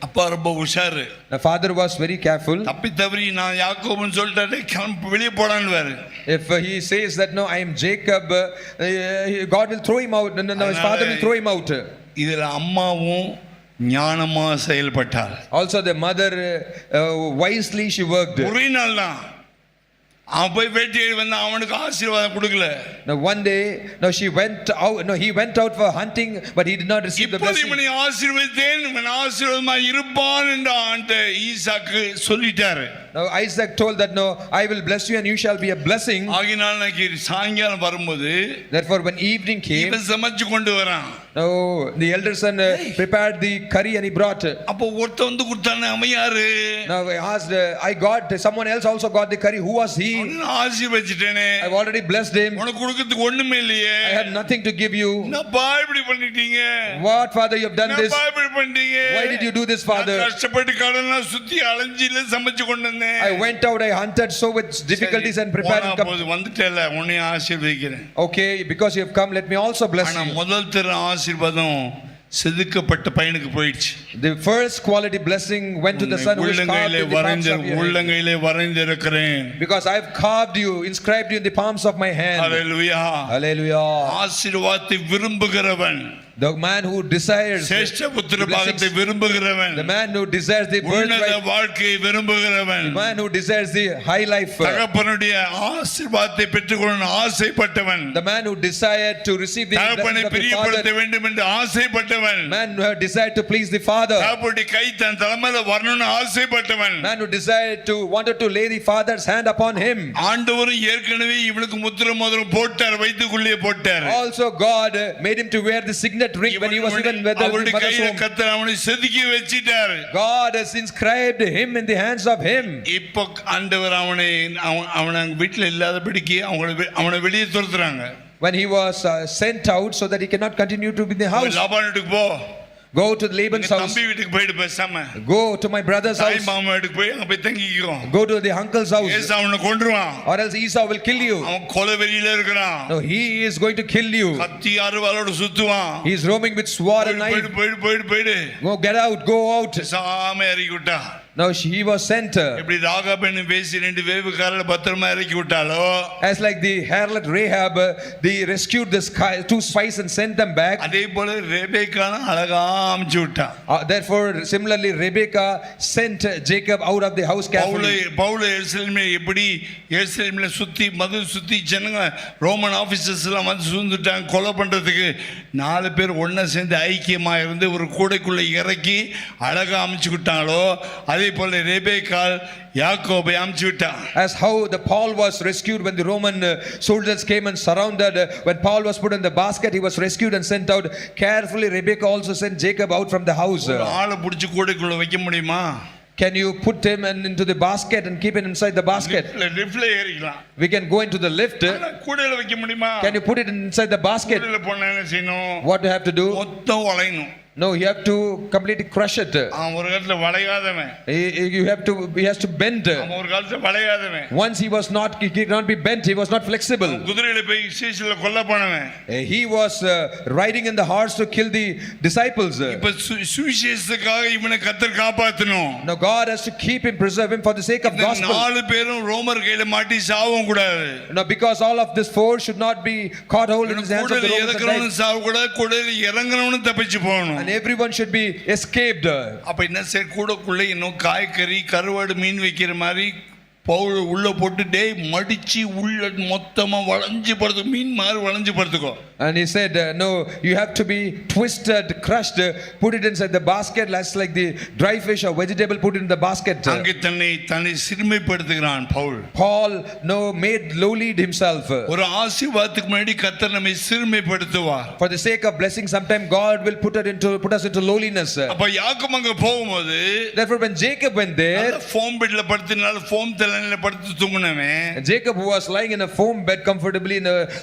அப்பா ரொம்ப உஷாரு. The father was very careful. தப்பி தவறி நான் யாக்கோபுன்னு சொல்லிட்டாரு வெளியே போடான்னு. If he says that no, I am Jacob, God will throw him out. No, his father will throw him out. இதுல அம்மாவும் ஞானமா செயல்பட்டாள். Also the mother wisely she worked. ஒரே நாள் தான் அவன் போய் வேட்டை வந்து அவனுக்கு ஆசீர்வாதம் கொடுக்கல. Now one day, now she went out. No, he went out for hunting, but he did not receive the blessing. இப்போது இவனை ஆசீர்வதித்தேன், இவன் ஆசீர்வாதமா இருப்பான் என்று ஆண்டவர் ஈசாக்கு சொல்லிட்டாரு. Now Isaac told that no, I will bless you and you shall be a blessing. ஆகினால் நான் சாயங்காலம் வரும்போது Therefore when evening came, இவன் சமைச்சு கொண்டு வரான். now the elder son prepared the curry and he brought. அப்போ ஒருத்த வந்து கொடுத்தானே அவன் யாரு? Now I asked, I got, someone else also got the curry. Who was he? ஆசீர்வதிச்சிட்டேனே. I've already blessed him. உனக்கு கொடுக்கிறதுக்கு ஒண்ணுமே இல்லையே. I have nothing to give you. என்னப்பா இப்படி பண்ணிட்டீங்க? What, father, you have done this? என்னப்பா இப்படி பண்ணீங்க? Why did you do this, father? கஷ்டப்பட்டு கடலாம் சுத்தி அலைஞ்சில சமைச்சு கொண்டு வந்தேன். I went out, I hunted so with difficulties and prepared. வந்துட்டேல உன்னை ஆசீர்வதிக்கிறேன். Okay, because you have come, let me also bless you. ஆனா முதல் தர ஆசீர்வாதம் செதுக்கப்பட்ட பையனுக்கு போயிடுச்சு. The first quality blessing went to the son who is carved in the palms of your உள்ளங்கையிலே வரைந்திருக்கிறேன். Because I have carved you, inscribed you in the palms of my hand. Hallelujah. Hallelujah. ஆசீர்வாதத்தை விரும்புகிறவன், the man who desires சேஷ்ட புத்திர பாகத்தை விரும்புகிறவன், the man who desires the birthright, வாழ்க்கையை விரும்புகிறவன், the man who desires the high life, தகப்பனுடைய ஆசீர்வாதத்தை பெற்றுக்கொள்ள ஆசைப்பட்டவன், the man who desired to receive the தகப்பனை blessing of the பிரியப்படுத்த father, வேண்டும் என்று ஆசைப்பட்டவன், man who had desired to please the father, தகப்பனுடைய கை தன் தலைமையில வரணும்னு ஆசைப்பட்டவன், man who wanted to lay the father's hand upon him. ஆண்டவரும் ஏற்கனவே இவனுக்கு முத்திரை மோதிரம் போட்டார், வயித்துக்குள்ளே போட்டார். Also God made him to wear the signet ring when he was even with the mother's womb. கர்த்தர் அவனை செதுக்கி வச்சிட்டார். God has inscribed him in the hands of him. இப்போ ஆண்டவர் அவனை வீட்டில் இல்லாதபடிக்கு அவனை வெளியே துரத்துறாங்க. When he was sent out so that he cannot continue to be in the house. லாபானுக்கு போ. Go to Laban's house. தம்பி வீட்டுக்கு போய்டு பேசாம. Go to my brother's house. தாய் மாமா வீட்டுக்கு போய் அங்க போய் தங்கிக்கோ. Go to the uncle's house. ஏசா அவனை கொன்றுவான். Or else Esau will kill you. அவன் கொலைவெறியில இருக்கான். No, he is going to kill you. கத்தி அருவாளோட சுத்துவான். He is roaming with sword and knife. போய்டு. Go, get out, go out. சாம இறக்கி விட்டா. Now he was sent இப்படி ராகாபென்னு பேசி 2 வேவுக்காரரை பத்திரமா இறக்கி விட்டாலோ, as like the harlot Rahab, they rescued the 2 spies and sent them back. அதே போல ரெபேக்கான அழகா அமுச்சு விட்டான். Therefore similarly Rebekah sent Jacob out of the house carefully. Pavul எருசலேமில் எப்படி எருசலேமில் சுத்தி மது சுத்தி ஜனங்க ரோமன் ஆபீசர்ஸ் எல்லாம் வந்து சூழ்ந்துட்டாங்க கொலை பண்றதுக்கு. 4 பேர் ஒண்ணா சேர்ந்து ஐக்கியமா இருந்து ஒரு கூடைக்குள்ள இறக்கி அழகா அமுச்சு விட்டாங்களோ, அதே போல ரெபேக்காள் யாக்கோபை அமுச்சு விட்டான். As how the Paul was rescued when the Roman soldiers came and surrounded, when Paul was put in the basket, he was rescued and sent out. Carefully Rebekah also sent Jacob out from the house. ஆளை பிடிச்சி கூடைக்குள்ள வைக்க முடியுமா? Can you put him into the basket and keep him inside the basket? லிஃப்ட்ல ஏறிக்கலாம். We can go into the lift. கூடையில வைக்க முடியுமா? Can you put it inside the basket? கூடையில போனா என்ன செய்யணும்? What do you have to do? மொத்தம் வளையணும். No, you have to completely crush it. ஒரு காலத்துல வளையாதவன். He has to bend. ஒரு காலத்துல வளையாதவன். Once he could not be bent, he was not flexible. குதிரையில போய் சீசல கொல்ல போனவன். He was riding in the horse to kill the disciples. இப்ப சுவிசேஷத்துக்காக இவனை கர்த்தர் காப்பாத்தணும். Now God has to keep him, preserve him for the sake of gospel. 4 பேரும் ரோமர் கையில மாட்டி சாவும் கூடாது. Now because all of this 4 should not be caught hold in his hands of the Romans. இறங்கறவனும் சாவு கூடாது, கூடையில இறங்கறவனும் தப்பிச்சு போகணும். And everyone should be escaped. அப்ப என்ன செய்ய கூடைக்குள்ள இன்னும் காய்கறி கருவாடு மீன் வைக்கிற மாதிரி பவுல் உள்ள போட்டு டேய் மடிச்சு உள்ள மொத்தமா வளைஞ்சு படுத்து மீன் மாதிரி வளைஞ்சு படுத்துக்கோ. And he said no, you have to be twisted, crushed, put it inside the basket like the dry fish or vegetable, put it in the basket. அங்கே தன்னை சிறுமைப்படுத்துகிறான் Pavul. Paul made lowlied himself. ஒரு ஆசீர்வாதத்துக்கு முன்னாடி கர்த்தர் நம்மை சிறுமைப்படுத்துவார். For the sake of blessing sometime God will put us into lowliness. அப்ப யாக்கோபு அங்க போகும்போது, therefore when Jacob went there, foam பெட்ல படுத்துனால ஃபோம் தலனையில படுத்து தூங்குனவன், Jacob who was lying in a foam bed comfortably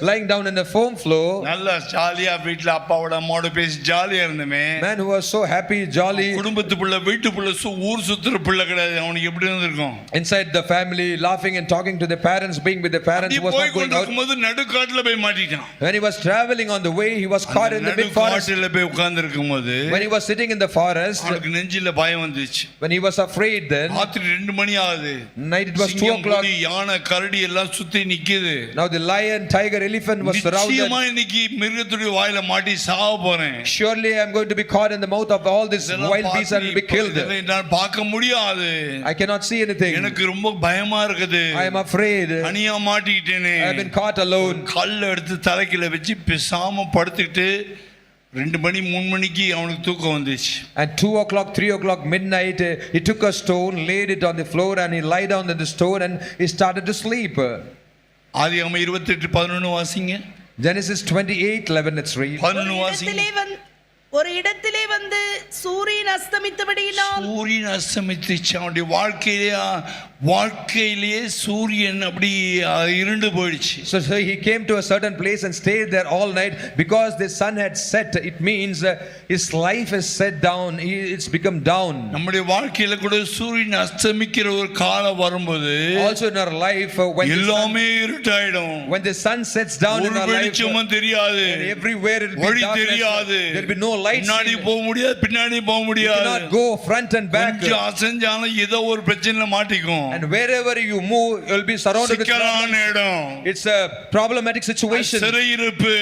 lying down in a foam floor, நல்ல ஜாலியா வீட்ல அப்பாவோட அம்மாவோட பேசி ஜாலியா இருந்தவன், man who was so happy, jolly, குடும்பத்துக்குள்ள வீட்டுக்குள்ள ஊர் சுத்துற பிள்ளை கிடையாது, அவனுக்கு எப்படி இருந்திருக்கும்? inside the family, laughing and talking to the parents, being with the parents, who was not going out. போகும்போது நடுக்காட்டுல போய் மாட்டிட்டான். When he was traveling on the way, he was caught in the mid forest. நடுக்காட்டுல போய் உட்கார்ந்து இருக்கும்போது, when he was sitting in the forest, அவனுக்கு நெஞ்சில பயம் வந்துச்சு. when he was afraid, then ராத்திரி 2 மணி ஆகுது, night it was 2 o'clock. யானை கரடி எல்லாம் சுத்தி நிக்குது. Now the lion, tiger, elephant was surrounded. நிச்சயமா இன்னைக்கு மிருகத்துடைய வாயில மாட்டி சாவ போறேன். Surely I am going to be caught in the mouth of all these wild beasts and will be killed. நான் பார்க்க முடியாது. I cannot see anything. எனக்கு ரொம்ப பயமா இருக்குது. I am afraid. அனியா மாட்டிட்டேனே. I have been caught alone. கல்ல எடுத்து தலையில வச்சு பேசாம படுத்துக்கிட்டு 2 மணி 3 மணிக்கு அவனுக்கு தூக்கம் வந்துச்சு. At 2 o'clock, 3 o'clock midnight, he took a stone, laid it on the floor, and he lied down on the stone and he started to sleep. ஆதியாகமம் 28:11 வாசிங்க. Genesis 28:11, let's read. 11 வாசிங்க. ஒரு இடத்திலே வந்து சூரியன் அஸ்தமித்தபடியினால், சூரியன் அஸ்தமித்துச்சு. அவனுடைய வாழ்க்கையிலேயே சூரியன் அப்படி இருண்டு போயிடுச்சு. So he came to a certain place and stayed there all night because the sun had set. It means his life is set down, it's become down. நம்முடைய வாழ்க்கையில கூட சூரியன் அஸ்தமிக்கிற ஒரு காலம் வரும்போது, also in our life when எல்லாமே இருட்டாயிடும். when the sun sets down in our life, வெளிச்சமும் தெரியாது, everywhere it will be வழி darkness, தெரியாது, there will be no light, முன்னாடி போக முடியாது, பின்னாடி போக you முடியாது, cannot go front and back, கொஞ்சம் அசஞ்சாலும் ஏதோ ஒரு பிரச்சனையில மாட்டிக்கும். and wherever you move you will be surrounded with சிக்கலான இடம். it's a problematic situation. சிறையிருப்பு.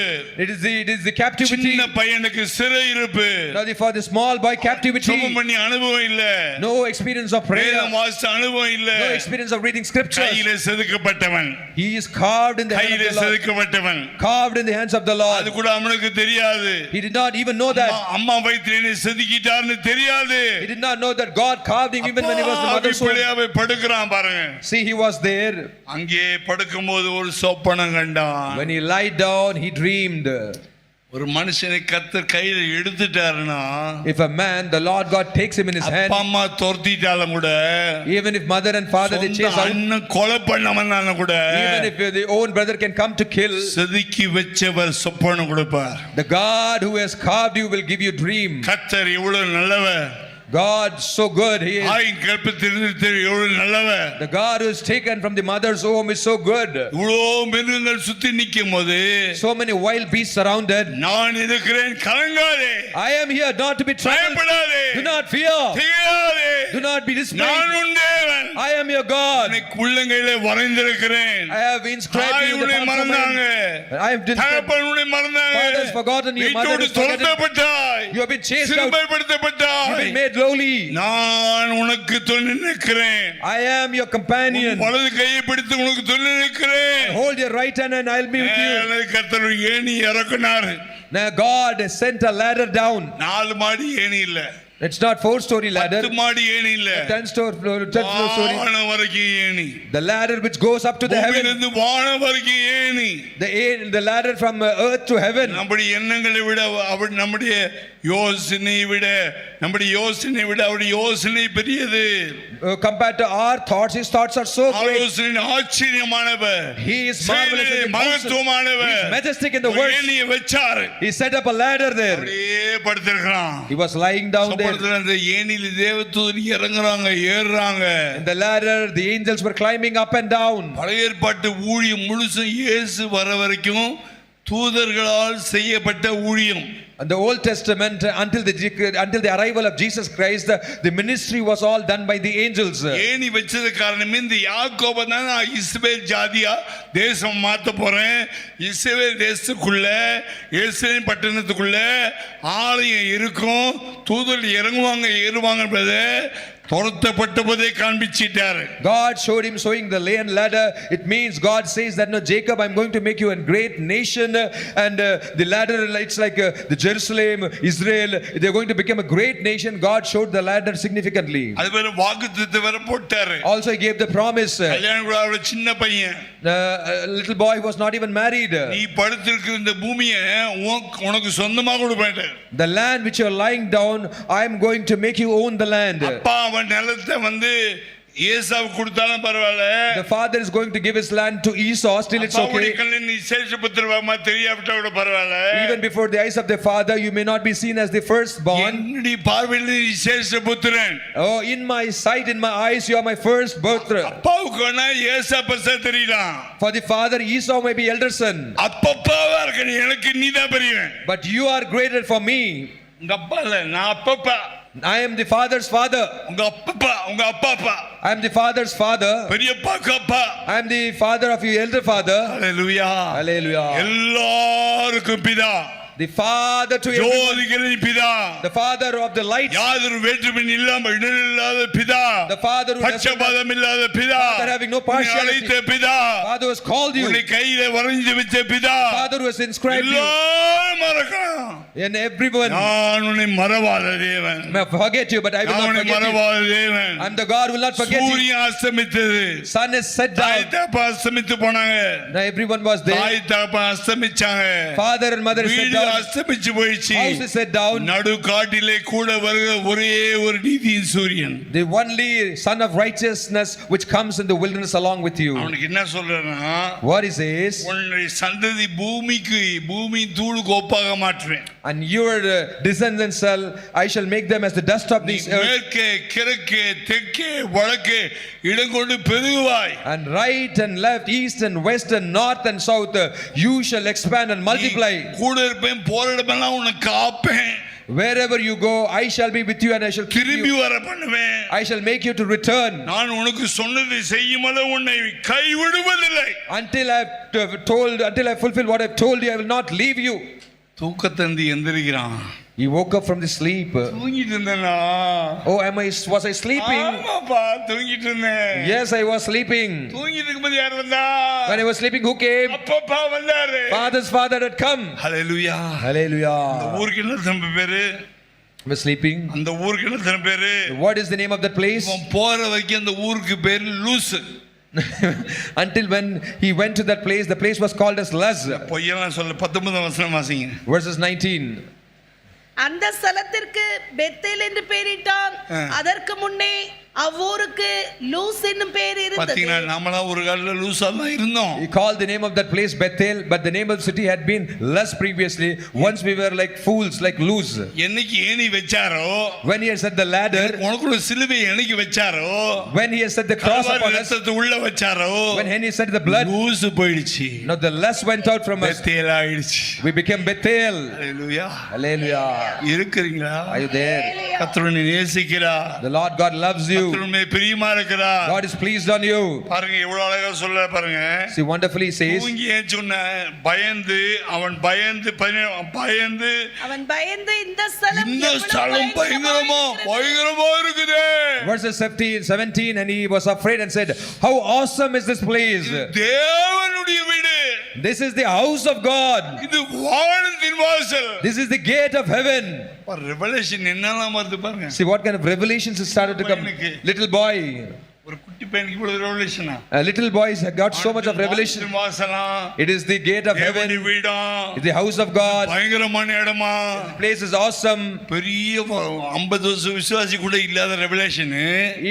It is the captivity. சின்ன பையனுக்கு சிறையிருப்பு. Now for the small boy, captivity. ஜெபம் பண்ணி அனுபவம் இல்ல, no experience of prayer, வேதம் வாசிச்ச அனுபவம் இல்ல, no experience of reading scriptures. கையில செதுக்கப்பட்டவன், he is carved in the hand of கையில the Lord, செதுக்கப்பட்டவன், carved in the hands of the Lord. அது கூட அவனுக்கு தெரியாது. He did not even know that. அம்மா வயிற்றிலே செதுக்கிட்டார்னு தெரியாது. He did not know that God carved him even when he was in the mother's womb. அப்படியே படுக்குறான் பாருங்க. See, he was there. அங்கே படுக்கும்போது ஒரு சொப்பனம் கண்டான். When he lied down, he dreamed. ஒரு மனுஷனை கர்த்தர் கையில எடுத்துட்டாருன்னா, if a man, the Lord God takes him in his hand, அப்பா அம்மா துரத்திட்டாலும் கூட, even if mother and father they chase out, அண்ணன் கொலை பண்ணவனால கூட, even if the own brother can come to kill, செதுக்கி வெச்சவர் சொப்பனம் கொடுப்பார். the God who has carved you will give you dream. கர்த்தர் எவ்வளவு நல்லவர். God so good. He is. தாயின் கற்பத்திலிருந்து எவ்வளவு நல்லவர். The God who is taken from the mother's womb is so good. இவ்வளோ மிருகங்கள் சுத்தி நிற்கும் போது So many wild beasts surrounded. நான் இருக்கிறேன், கலங்காதே, I am here not to be troubled. பயப்படாதே, Do not fear. திகையாதே, Do not be நான் dismayed. உன் தேவன், I am your God. உன்னை உள்ளங்கையிலே வரைந்திருக்கிறேன். I have inscribed தாய் you in the உன்னை palms of my மறந்தாங்க, hand. I have done. தகப்பன் உன்னை மறந்தாங்க, Father has forgotten you, mother வீட்டோடு has forgotten. துரத்தப்பட்டாய், You have been chased out. You have சிறுமைப்படுத்தப்பட்டாய். been made lowly. நான் உனக்கு துணை நிற்கிறேன். I am your companion. வலது கையை பிடித்து உனக்கு துணை நிற்கிறேன். Hold your right hand and I'll be with you. கர்த்தர் ஏணி இறக்குனாரு. Now God has sent a ladder down. 4 மாடி ஏணி இல்ல, It's not 4-story ladder. 10 மாடி ஏணி இல்ல, 10 floor story. வானம் வரைக்கும் ஏணி. The ladder which goes up to the heaven. பூமியிலிருந்து வானம் வரைக்கும் ஏணி. The ladder from earth to heaven. நம்முடைய எண்ணங்களை விட நம்முடைய யோசனை விட அவருடைய யோசனை பெரியது. Compared to our thoughts, his thoughts are so great. ஆலோசனை ஆச்சரியமானவர். He is marvelous in counsel. He மகத்துவமானவர். is majestic in the words. ஏணியை வச்சாரு. He set up a ladder there. அப்படியே படுத்திருக்கிறான். He was lying down there. அந்த ஏணியில தேவதூதர் இறங்குறாங்க, ஏறுறாங்க. In the ladder, the angels were climbing up and down. பழைய ஏற்பாட்டு ஊழியம் முழுசும் இயேசு வர வரைக்கும் தூதர்களால் செய்யப்பட்ட ஊழியம். In the Old Testament, until the arrival of Jesus Christ, the ministry was all done by the angels. ஏணி வச்சது காரணமே இந்த யாக்கோபை தான் நான் இஸ்ரவேல் ஜாதியா தேசம் மாத்த போறேன், இஸ்ரவேல் தேசத்துக்குள்ள எருசலேம் பட்டணத்துக்குள்ள ஆலயம் இருக்கும், தூதர்கள் இறங்குவாங்க ஏறுவாங்க என்பதை துரத்தப்பட்ட போதே காண்பிச்சிட்டாரு. God showed him showing the ladder. It means God says that, no, Jacob, I'm going to make you a great nation, and the ladder, it's like the Jerusalem, Israel, they're going to become a great nation. God showed the ladder significantly. அதுபோல வாக்குத்தத்தத்தை வேற போட்டாரு. Also he gave the promise. கல்யாணம் கூட அவரோட சின்ன பையன், a little boy who was not even married. நீ படுத்திருக்கிற இந்த பூமியை உனக்கு சொந்தமா கொடுப்பேன். The land which you're lying down, I'm going to make you own the land. அப்பா அவன் நிலத்தை வந்து ஏசாவுக்கு கொடுத்தாலும் பரவாயில்ல. The father is going to give his land to Esau, still it's okay. நீ சேஷபுத்திரமா தெரியாவிட்டா கூட பரவாயில்ல. Even before the eyes of the father, you may not be seen as the firstborn. என்னுடைய பார்வையில் நீ சேஷபுத்திரன். Oh, in my sight, in my eyes, you are my first birthright. அப்பாவுக்கு வேணா ஏசா பெருசா தெரியலாம். For the father, Esau may be elder son. அப்பப்பாவா இருக்க எனக்கு நீதான் பெரியவன். But you are greater for me. உங்க அப்பா இல்ல, நான் அப்பப்பா. I am the father's father. உங்க அப்பப்பா, உங்க அப்பாப்பா. I am the father's father. பெரியப்பாக்கு அப்பா. I am the father of your elder father. Hallelujah. Hallelujah. எல்லாருக்கும் பிதா. The father to everyone. ஜோதிகளின் பிதா. The father of the light. யாதொரு வேற்றுமையும் இல்லாமல் இடரில்லாத பிதா. The father who பட்சபாதம் இல்லாத பிதா. Father having no partiality. அழைத்த பிதா. Father who has called you. உன்னை கையிலே வரைஞ்சு வச்ச பிதா. Father who has inscribed you. எல்லாம் மறக்கலாம். And everyone. நான் உன்னை மறவாத தேவன். May forget you, but I will not forget you. மறவாத தேவன். I am the God who will not forget you. சூரியன் அஸ்தமித்தது. Sun is set down. தாய் தகப்பன் அஸ்தமித்து போனாங்க. Now everyone was there. தாய் தகப்பன் அஸ்தமிச்சாங்க. Father and mother set down. அஸ்தமிச்சு போயிடுச்சு. House is set down. நடு காட்டிலே கூட வருகிற ஒரே ஒரு நீதியின் சூரியன். The only son of righteousness which comes in the wilderness along with you. அவனுக்கு என்ன சொல்றேன்னா, What he says, உன்னுடைய சந்ததி பூமி தூளுக்கு ஒப்பாக மாற்றுவேன். and your descendants I shall make them as the dust of this earth. மேற்கே கிழக்கே தெற்கே வடக்கே இடம் கொண்டு பெருகுவாய். And right and left, east and west and north and south, you shall expand and multiply. கூட இருப்பேன், போரிடமெல்லாம் உன்னை காப்பேன். Wherever you go, I shall be with you and I shall keep திரும்பி you. வர பண்ணுவேன். I shall make you to return. நான் உனக்கு சொன்னதை செய்யுமள உன்னை கைவிடுவதில்லை. Until I fulfill what I've told you, I will not leave you. தூக்கத்தந்தி எந்திரிக்கிறான். He woke up from the sleep. தூங்கிட்டு இருந்தேனா? Oh, was I sleeping? ஆமாப்பா, தூங்கிட்டு இருந்தேன். Yes, I was sleeping. தூங்கிட்டு இருக்கும்போது யார் வந்தா? When I was sleeping, who came? அப்பப்பா வந்தாரு. Father's father had come. Hallelujah. Hallelujah. ஊருக்கு என்ன தம்பி பேரு? I was sleeping. அந்த ஊருக்கு என்ன தம்பி பேரு? What is the name of that place? போற வரைக்கும் அந்த ஊருக்கு பேரு loose. Until when he went to that place, the place was called as Luz. பொய்யெல்லாம் சொல்ல 19 வசனம் வாசிங்க. Verses 19. அந்த ஸ்தலத்திற்கு பெத்தேல் என்று பெயரிட்டான். அதற்கு முன்னே அவ்வூருக்கு லூஸ் என்னும் பேர் இருந்தது. பாத்தீங்கன்னா நம்மளாம் ஒரு காலத்துல லூசா தான் இருந்தோம். He called the name of that place Bethel, but the name of the city had been less previously. Once we were like fools, like loose. என்னைக்கு ஏணி வச்சாரோ, When he had set the ladder, உனக்குள்ள சிலுவை என்னைக்கு வச்சாரோ, when he had set the cross Kalvari upon us, ரத்தத்தை உள்ள வச்சாரோ, when he set the blood, லூசு போயிடுச்சு. now the lust went out from us. Bethel ஆயிடுச்சு. We became Bethel. Hallelujah. Hallelujah. இருக்கிறீங்களா? Are you there? கர்த்தர் உன்னை நேசிக்கிறார். The Lord God loves you. கர்த்தர் உன்னை பிரியமா இருக்கிறார். God is pleased on you. பாருங்க எவ்வளவு அழகா சொல்ல பாருங்க. See, wonderfully says, தூங்கி சொன்ன பயந்து அவன் பயந்து அவன் பயந்து இந்த ஸ்தலம் இந்த எவ்வளவு ஸ்தலம் பயங்கரமா பயங்கரமா இருக்குது. verses 17, and he was afraid and said, how awesome is this place. தேவனுடைய வீடு. This is the house of God. இது வானத்தின் வாசல். This is the gate of heaven. Revelation என்னெல்லாம் வருது பாருங்க. See what kind of revelations has started to come. Little boy, ஒரு குட்டி பையனுக்கு இவ்வளவு ரெவலேஷனா? little boys have got so much of revelation. வாசலா. It is the gate of heaven. தேவனுடைய வீடா. It's the house of God. பயங்கரமான இடமா. The place is awesome. பெரிய 50 வருஷம் விசுவாசி கூட இல்லாத revelation.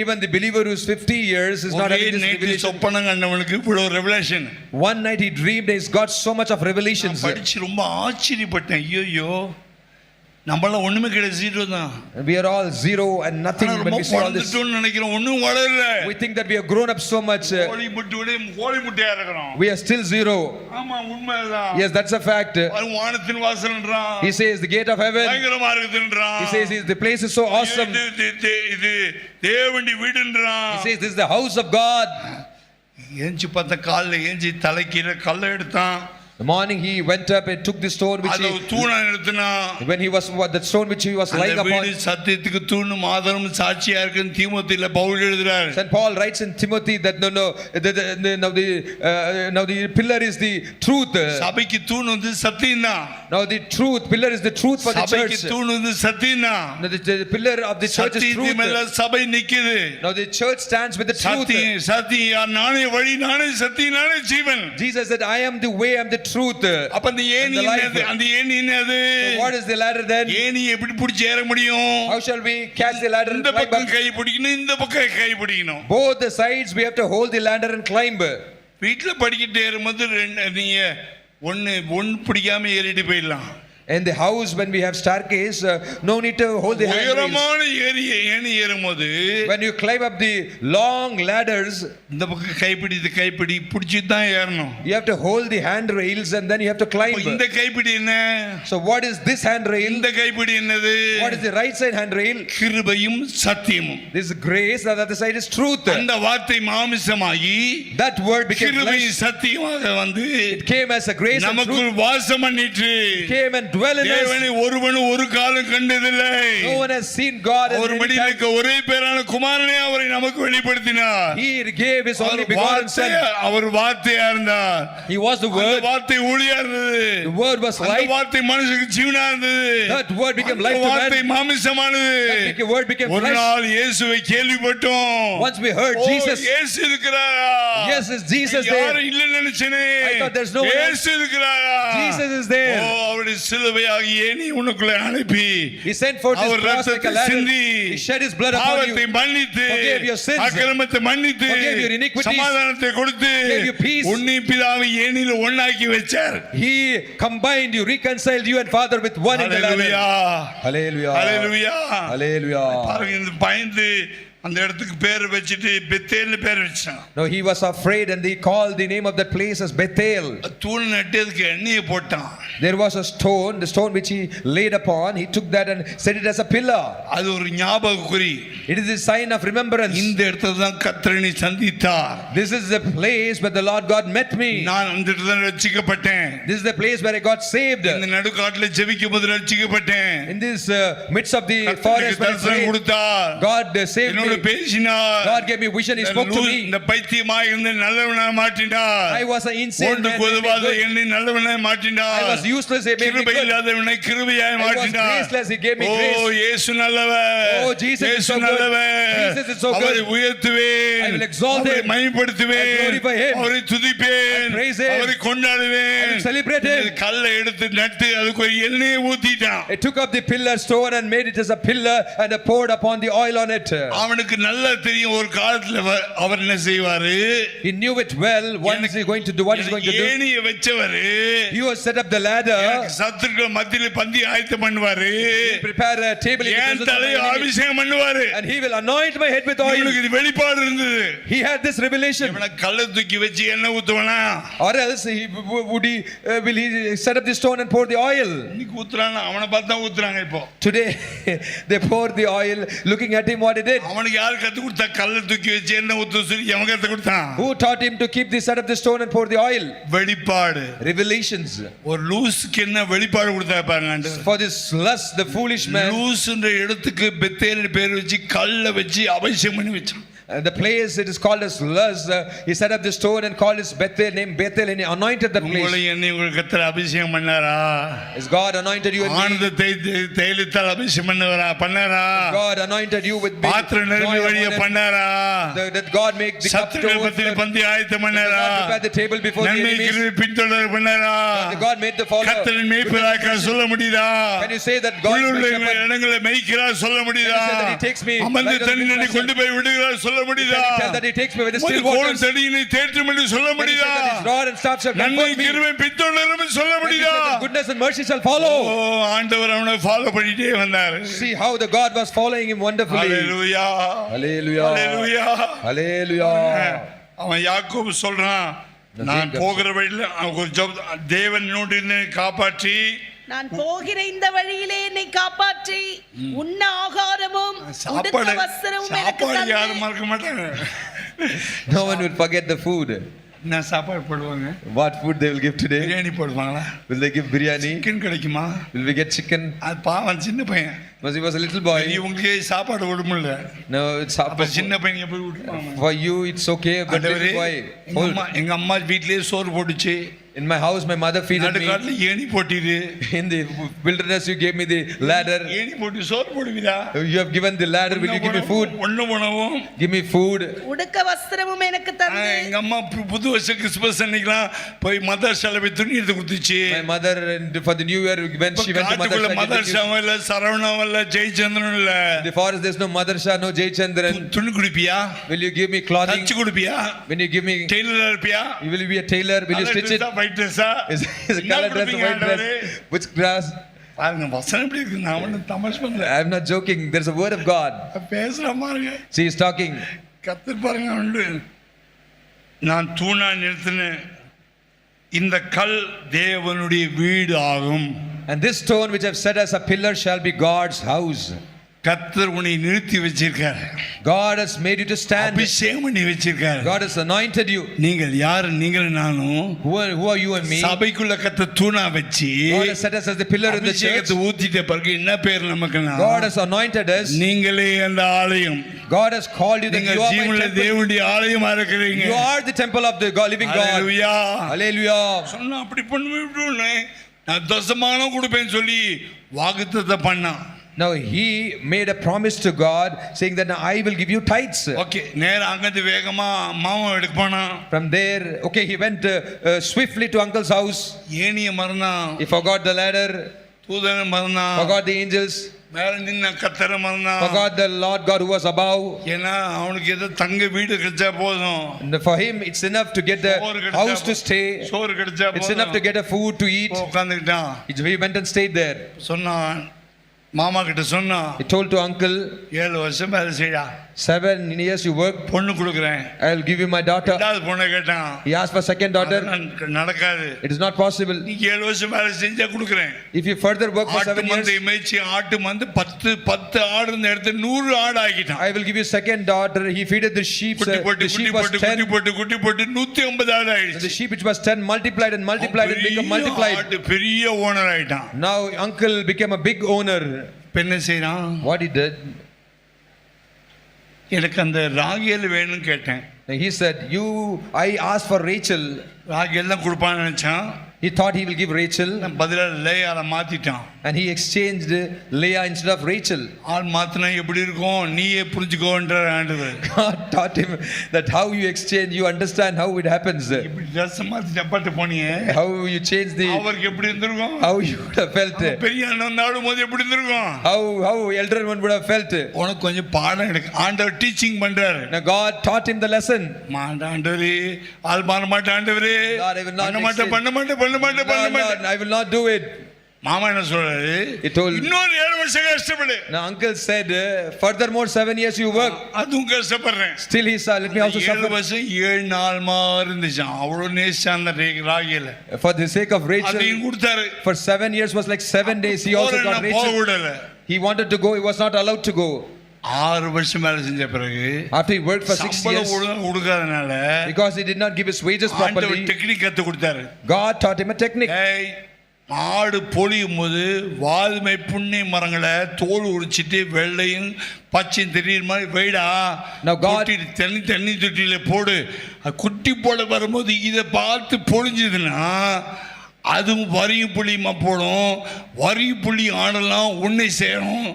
Even the believer who's 50 years is not having this revelation. சொப்பனம் கண்டவனுக்கு இவ்வளவு revelation. One night he dreamed, he's got so much of revelations. படிச்சு ரொம்ப ஆச்சரியப்பட்டேன். ஐயோ நம்மள ஒண்ணுமே கிடையாது, ஜீரோ தான். We are all zero and nothing when we see all this. நினைக்கிறோம் ஒண்ணும் வளரல. We think that we have grown up so much. கோழி முட்டையா இருக்கிறோம். We are still zero. ஆமா உண்மைதான். Yes, that's a fact. வானத்தின் வாசல்ன்றான். He says the gate of heaven. பயங்கரமா இருக்குதுன்றான். He says the place is so awesome. இது தேவனுடைய வீடுன்றான். He says this is the house of God. ஏஞ்சி பார்த்த கால்ல ஏஞ்சி தலைக்கீழ கல்லை எடுத்தான். The morning he went up and took the stone which அது தூணா நிறுத்தினா. when he was that stone which he was lying upon. வீடு சத்தியத்துக்கு தூணும் ஆதாரமும் சாட்சியா இருக்குன்னு தீமோத்தேயுல பவுல் எழுதுறார். St. Paul writes in Timothy that now the pillar is the truth. சபைக்கு தூண் வந்து சத்தியம் தான். Now the truth pillar is the truth for the church. சபைக்கு தூண் வந்து சத்தியம் தான். Now the pillar of the church is truth. சத்தியம் மேல சபை நிக்குது. Now the church stands with the truth. சத்தியம் நானே வழி நானே சத்தியம் நானே ஜீவன். Jesus said, I am the way, I am the truth. அப்ப அந்த ஏணி என்னது? அந்த ஏணி என்னது? What is the ladder then? ஏணி எப்படி பிடிச்சு ஏற முடியும்? How shall we catch the ladder and இந்த climb பக்கம் up? கை பிடிக்கணும், இந்த பக்கம் கை பிடிக்கணும். Both the sides we have to hold the ladder and climb. வீட்ல படிக்கிட்டு ஏறும்போது நீங்க ஒன்னு பிடிக்காம ஏறிட்டு போயிடலாம். In the house when we have staircase, no need to hold the handrails. உயரமான ஏணி ஏறும்போது When you climb up the long ladders, இந்த பக்கம் கைப்பிடி பிடிச்சி தான் ஏறணும். you have to hold the handrails and then you have to climb. இந்த கைப்பிடி என்ன? So what is this handrail? இந்த கைப்பிடி என்னது? What is the right side handrail? கிருபையும் சத்தியமும். This is grace, the other side is truth. அந்த வார்த்தை மாமிசமாகி That word became கிருபையும் flesh. சத்தியமாக வந்து It came as a grace and நமக்குள் truth. வாசம் பண்ணிட்டு Came and dwell in us. தேவனை ஒருவனும் ஒரு காலம் கண்டதில்லை. No one has seen God. அவர் மடியில் இருக்க ஒரே பேரான குமாரனே அவரை நமக்கு வெளிப்படுத்தினார். He gave his only begotten son. அவர் வார்த்தையா இருந்தார். He was the அந்த word. வார்த்தை ஒளியா இருந்தது. The word was அந்த light. வார்த்தை மனுஷனுக்கு ஜீவனா இருந்தது. That word became life அந்த to வார்த்தை man. மாமிசமானது. That word became ஒரு flesh. நாள் இயேசுவை கேள்விப்பட்டோம். Once we heard Jesus. இயேசு இருக்கிறாரா? Yes, is Jesus யாரும் there? இல்ல நினைச்சேனே. I thought there's no one else. இயேசு இருக்கிறாரா? Jesus is there. அவருடைய சிலுவையாகி ஏணி உனக்குள்ள அனுப்பி He sent forth his our cross like a ரத்தத்தை ladder. சிந்தி He shed his blood upon பாவத்தை you. மன்னித்து Forgave your sins. அக்கிரமத்தை மன்னித்து Forgave your iniquities. சமாதானத்தை கொடுத்து Gave you peace. உன்னையும் பிதாவை ஏணியில ஒண்ணாக்கி வச்சார். He combined you, reconciled you and Father with one in the ladder. Hallelujah Hallelujah. Hallelujah Hallelujah. பாருங்க இந்த பயந்து அந்த இடத்துக்கு பேர் வச்சிட்டு பெத்தேல்னு பேர் வச்சான். No, he was afraid and he called the name of that place as Bethel. தூண் நட்டதுக்கு எண்ணெயை போட்டான். There was a stone, the stone which he laid upon, he took that and set it as a pillar. அது ஒரு ஞாபக குறி. It is a sign of remembrance. இந்த இடத்துல தான் கர்த்தரை சந்தித்தார். This is the place where the Lord God met me. நான் அந்த இடத்துல ரட்சிக்கப்பட்டேன். This is the place where I got saved. இந்த நடுக்காட்டுல ஜெபிக்கும்போது ரட்சிக்கப்பட்டேன். In this midst of the forest where I தரிசனம் prayed, கொடுத்தார். God saved me. பேசினார். God gave me vision, he spoke to me. இந்த பைத்தியமாய் இருந்த நல்லவனா மாற்றினார். I was an insane man. என்னை நல்லவனாய் மாற்றினார். I was useless, he made me கிருபை good. இல்லாதவனை கிருபையாய் I was மாற்றினார். graceless, he gave me grace. ஓ இயேசு நல்லவர். Oh, Jesus is so good. நல்லவர். Jesus is so good. அவரை உயர்த்துவேன். I will exalt him. அவரை மகிமைப்படுத்துவேன். I glorify him. அவரை துதிப்பேன். I praise him. அவரை கொண்டாடுவேன். will celebrate him. இந்த கல்லை எடுத்து நட்டு அதுக்கு ஒரு எண்ணெயை ஊத்திட்டான். He took up the pillar stone and made it as a pillar and poured upon the oil on it. அவனுக்கு நல்லா தெரியும் ஒரு காலத்துல அவர் என்ன செய்வாரு. He knew it well. What is he going to do? What is he going to do? ஏணியை வச்சவரு. He was set up the ladder. சத்துருக்கள் மத்தியில பந்தி ஆயத்தம் பண்ணுவாரு. Prepare a table. என் தலையை அபிஷேகம் பண்ணுவாரு. And he will anoint my head with oil. இவனுக்கு இது வெளிப்பாடு இருந்தது. He had this revelation. இவனை கல்லை தூக்கி வச்சு எண்ணெய் ஊத்துவானா? Or else will he set up the stone and pour the oil? இன்னைக்கு ஊத்துறானா? அவனை பார்த்தா ஊத்துறாங்க இப்போ. Today they pour the oil looking at him what he did. அவனுக்கு யார் கத்து கொடுத்தா கல்லை தூக்கி வச்சு எண்ணெய் ஊத்து சொல்லி எவன் கத்து கொடுத்தான்? Who taught him to keep the set up the stone and pour the oil? வெளிப்பாடு. Revelations. ஒரு லூஸ்க்கு என்ன வெளிப்பாடு கொடுத்தா பாருங்க. For this lust the foolish man. லூஸ்ன்ற இடத்துக்கு பெத்தேல்னு பேர் வச்சு கல்லை வச்சு அபிஷேகம் பண்ணி வச்சான். The place it is called as Luz. He set up the stone and called his Bethel, named Bethel, and he anointed that place. உங்களை என்னை உங்களுக்கு கர்த்தர் அபிஷேகம் பண்ணாரா? Is God anointed you? ஆனந்த தைலத்தால் அபிஷேகம் பண்ணாரா? God anointed you with பாத்திரம் நிரம்பி வழிய பண்ணாரா? That God make the cup to சத்துருக்கள் பந்தி ஆயத்தம் பண்ணாரா? prepare the table before the நன்மை enemies. கிருபை பின்தொடர் பண்ணாரா? God made the follower. கர்த்தரின் மேய்ப்பராக சொல்ல முடியுதா? Can you say that God இடங்களை மேய்க்கிறார் சொல்ல முடியுதா? அமர்ந்த தண்ணீரை கொண்டு போய் விடுகிறார் சொல்ல முடியுதா? that he takes me with the still waters. தண்ணீரை தேற்றும் என்று சொல்ல முடியுதா? His rod and staff shall நன்மை comfort me. கிருபை பின்தொடரும் என்று சொல்ல முடியுதா? Goodness and mercy shall follow. ஆண்டவர் அவனை ஃபாலோ பண்ணிட்டே வந்தார். See how the God was following him wonderfully. Hallelujah. Hallelujah. Hallelujah. Hallelujah. அவன் யாக்கோபு சொல்றான், நான் போகிற வழியில ஒரு தேவன் என்னை காப்பாற்றி நான் போகிற இந்த வழியிலே என்னை காப்பாற்றி உண்ண ஆகாரமும் உடுக்க வஸ்திரமும் எனக்கு சாப்பாடு யாரும் தந்து. மறக்க மாட்டாங்க. No one will forget the food. என்ன சாப்பாடு போடுவாங்க? What food they will give today? Biryani போடுவாங்களா? Will they give biryani? Chicken கிடைக்குமா? Will we get chicken? அது பாவம் சின்ன பையன். Because he was a little boy. இவங்களுக்கு சாப்பாடு விடுமில்ல. No, it's அப்ப சின்ன பையன் எப்படி விடுவாங்க? for you it's okay, but little boy. எங்க அம்மா வீட்லயே சோறு போட்டுச்சு. In my house my mother feeded me. நடுக்காட்டுல ஏணி போட்டிரு. In the wilderness you gave me the ladder. ஏணி போட்டு சோறு போடுவீரா? You have given the ladder. Will you give me food? ஒண்ணு உணவும். Give me food. உடுக்க வஸ்திரமும் எனக்கு தந்து. எங்க அம்மா புது வருஷ கிறிஸ்மஸ் அன்னைக்குலாம் போய் மதர்சால போய் துணி எடுத்து கொடுத்துச்சு. My mother for the new year when she went to madrasa இல்ல சரவணம் இல்ல ஜெயச்சந்திரன் இல்ல. In the forest there's no Madarsha, no Jaychandran. துணி குடிப்பியா? Will you give me clothing? தச்சு குடிப்பியா? When you give me டெய்லரா இருப்பியா? you will be a tailor. Will you stitch it? white dress-ஆ? Is a color dress, a white dress? Which dress? பாருங்க வசனம் எப்படி இருக்கு. நான் ஒன்னும் தமாஷ் பண்ணல. I am not joking. There's a word of God. பேசுற பாருங்க. She is talking. கர்த்தர் பாருங்க உண்டு. நான் தூணா நிறுத்தினேன். இந்த கல் தேவனுடைய வீடு ஆகும். And this stone which I have set as a pillar shall be God's house. கர்த்தர் உன்னை நிறுத்தி வச்சிருக்கார். God has made you to stand. அபிஷேகம் பண்ணி வச்சிருக்கார். God has anointed you. நீங்கள் யார்? நீங்கள் நானும். Who are you and me? சபைக்குள்ள கர்த்தர் தூணா வச்சி God has set us as the pillar in the church. அபிஷேகத்தை ஊத்திட்ட பிறகு என்ன பேர் நமக்குனா? God has anointed us. நீங்களே அந்த ஆலயம். God has called you that you are ஜீவனுள்ள my temple. தேவனுடைய ஆலயமா இருக்கீங்க. You are the temple of the living God. Hallelujah. Hallelujah. சொன்னா அப்படி பண்ணுவேன்னு நான் தசமானம் கொடுப்பேன்னு சொல்லி வாக்குத்தத்தம் பண்ணான். Now he made a promise to God saying that I will give you tithes. Okay, நேரா அங்கந்து வேகமா மாமா எடுக்க போனா. From there, okay, he went swiftly to uncle's house. ஏணிய மறந்தா. He forgot the ladder. தூதனை மறந்தா. Forgot the angels. மேல நின்ன கர்த்தரை மறந்தா. Forgot the Lord God who was above. ஏன்னா அவனுக்கு ஏதோ தங்க வீடு கிடைச்சா போதும். And for him it's enough to get the house to stay. சோறு கிடைச்சா போதும். It's enough to get a food to eat. உட்கார்ந்துட்டான். He went and stayed there. சொன்னான் மாமா கிட்ட சொன்னா. He told to uncle, 7 வருஷம் வேலை செய்டா. 7 years you work. பொண்ணு கொடுக்குறேன். I'll give you my daughter. ரெண்டாவது பொண்ணை கேட்டான். He asked for second daughter. நடக்காது. It is not possible. நீ 7 வருஷம் வேலை செஞ்சா கொடுக்குறேன். If you further work for 7 years, மேய்ச்சி ஆட்டு மந்து 10 ஆடு இருந்த இடத்துல 100 ஆடு ஆக்கிட்டான். I will give you second daughter. He feeded the sheep. The sheep was 10. குட்டி போட்டு 150 ஆடு ஆயிடுச்சு. The sheep which was 10 multiplied and multiplied and become multiplied. பெரிய ஓனர் ஆயிட்டான். Now uncle became a big owner. என்ன செய்றான்? What he did? எனக்கு அந்த ராகேல் வேணும்னு கேட்டேன். He said, I asked for Rachel. ராகேல் தான் கொடுப்பான்னு நினைச்சான். He thought he will give Rachel, பதிலா லேயால மாத்திட்டான். and he exchanged Leah instead of Rachel. ஆள் மாத்தினா எப்படி இருக்கும் நீயே புரிஞ்சுக்கோன்ற ஆண்டவர். God taught him that how you exchange, you understand how it happens. இப்படி ட்ரெஸ் மாத்தி டப்பாட்டு போனியே How you change the, அவருக்கு எப்படி இருந்திருக்கும்? how you would have felt. பெரிய அண்ணன் நாடும் போது எப்படி இருந்திருக்கும்? How elder one would have felt. உனக்கு கொஞ்சம் பாடம் எடுக்க ஆண்டவர் டீச்சிங் பண்றாரு. Now God taught him the lesson. ஆண்டவரே ஆள் மாற மாட்டேன் ஆண்டவரே Lord, I will not பண்ண மாட்டேன் பண்ண மாட்டேன் பண்ண மாட்டேன் பண்ண Lord, மாட்டேன். Lord, I will not do it. மாமா என்ன சொல்றாரு? He told, இன்னொரு 7 வருஷம் கஷ்டப்படு. now uncle said, furthermore 7 years you work. அதுவும் கஷ்டப்படுறேன். Still he said, let me also 7 suffer. வருஷம் 7 நாள் இருந்துச்சான். அவ்வளவு நேசிச்சான் அந்த ராகில. For the sake of Rachel, அதையும் கொடுத்தாரு. for 7 years was like 7 days. He also got போக Rachel. விடல. He wanted to go, he was not allowed to go. 6 வருஷம் வேலை செஞ்ச பிறகு After he worked for 6 years, சம்பளம் ஒழுங்கா கொடுக்காதனால because he did not give his wages ஆண்டவர் properly, technique கத்து கொடுத்தாரு. God taught him a technique. ஏய் மாடு பொழியும் போது வாதுமை புண்ணி மரங்களை தோல் உரிச்சிட்டு வெள்ளையும் பச்சையும் தெரியுற மாதிரி வைடா. Now God- தண்ணி தொட்டியில போடு. அது குட்டி போட வரும்போது இதை பார்த்து பொழிஞ்சதுன்னா அதுவும் வரியும் புள்ளியுமா போடும். வரியும் புள்ளி ஆடலாம் உன்னை சேரும்.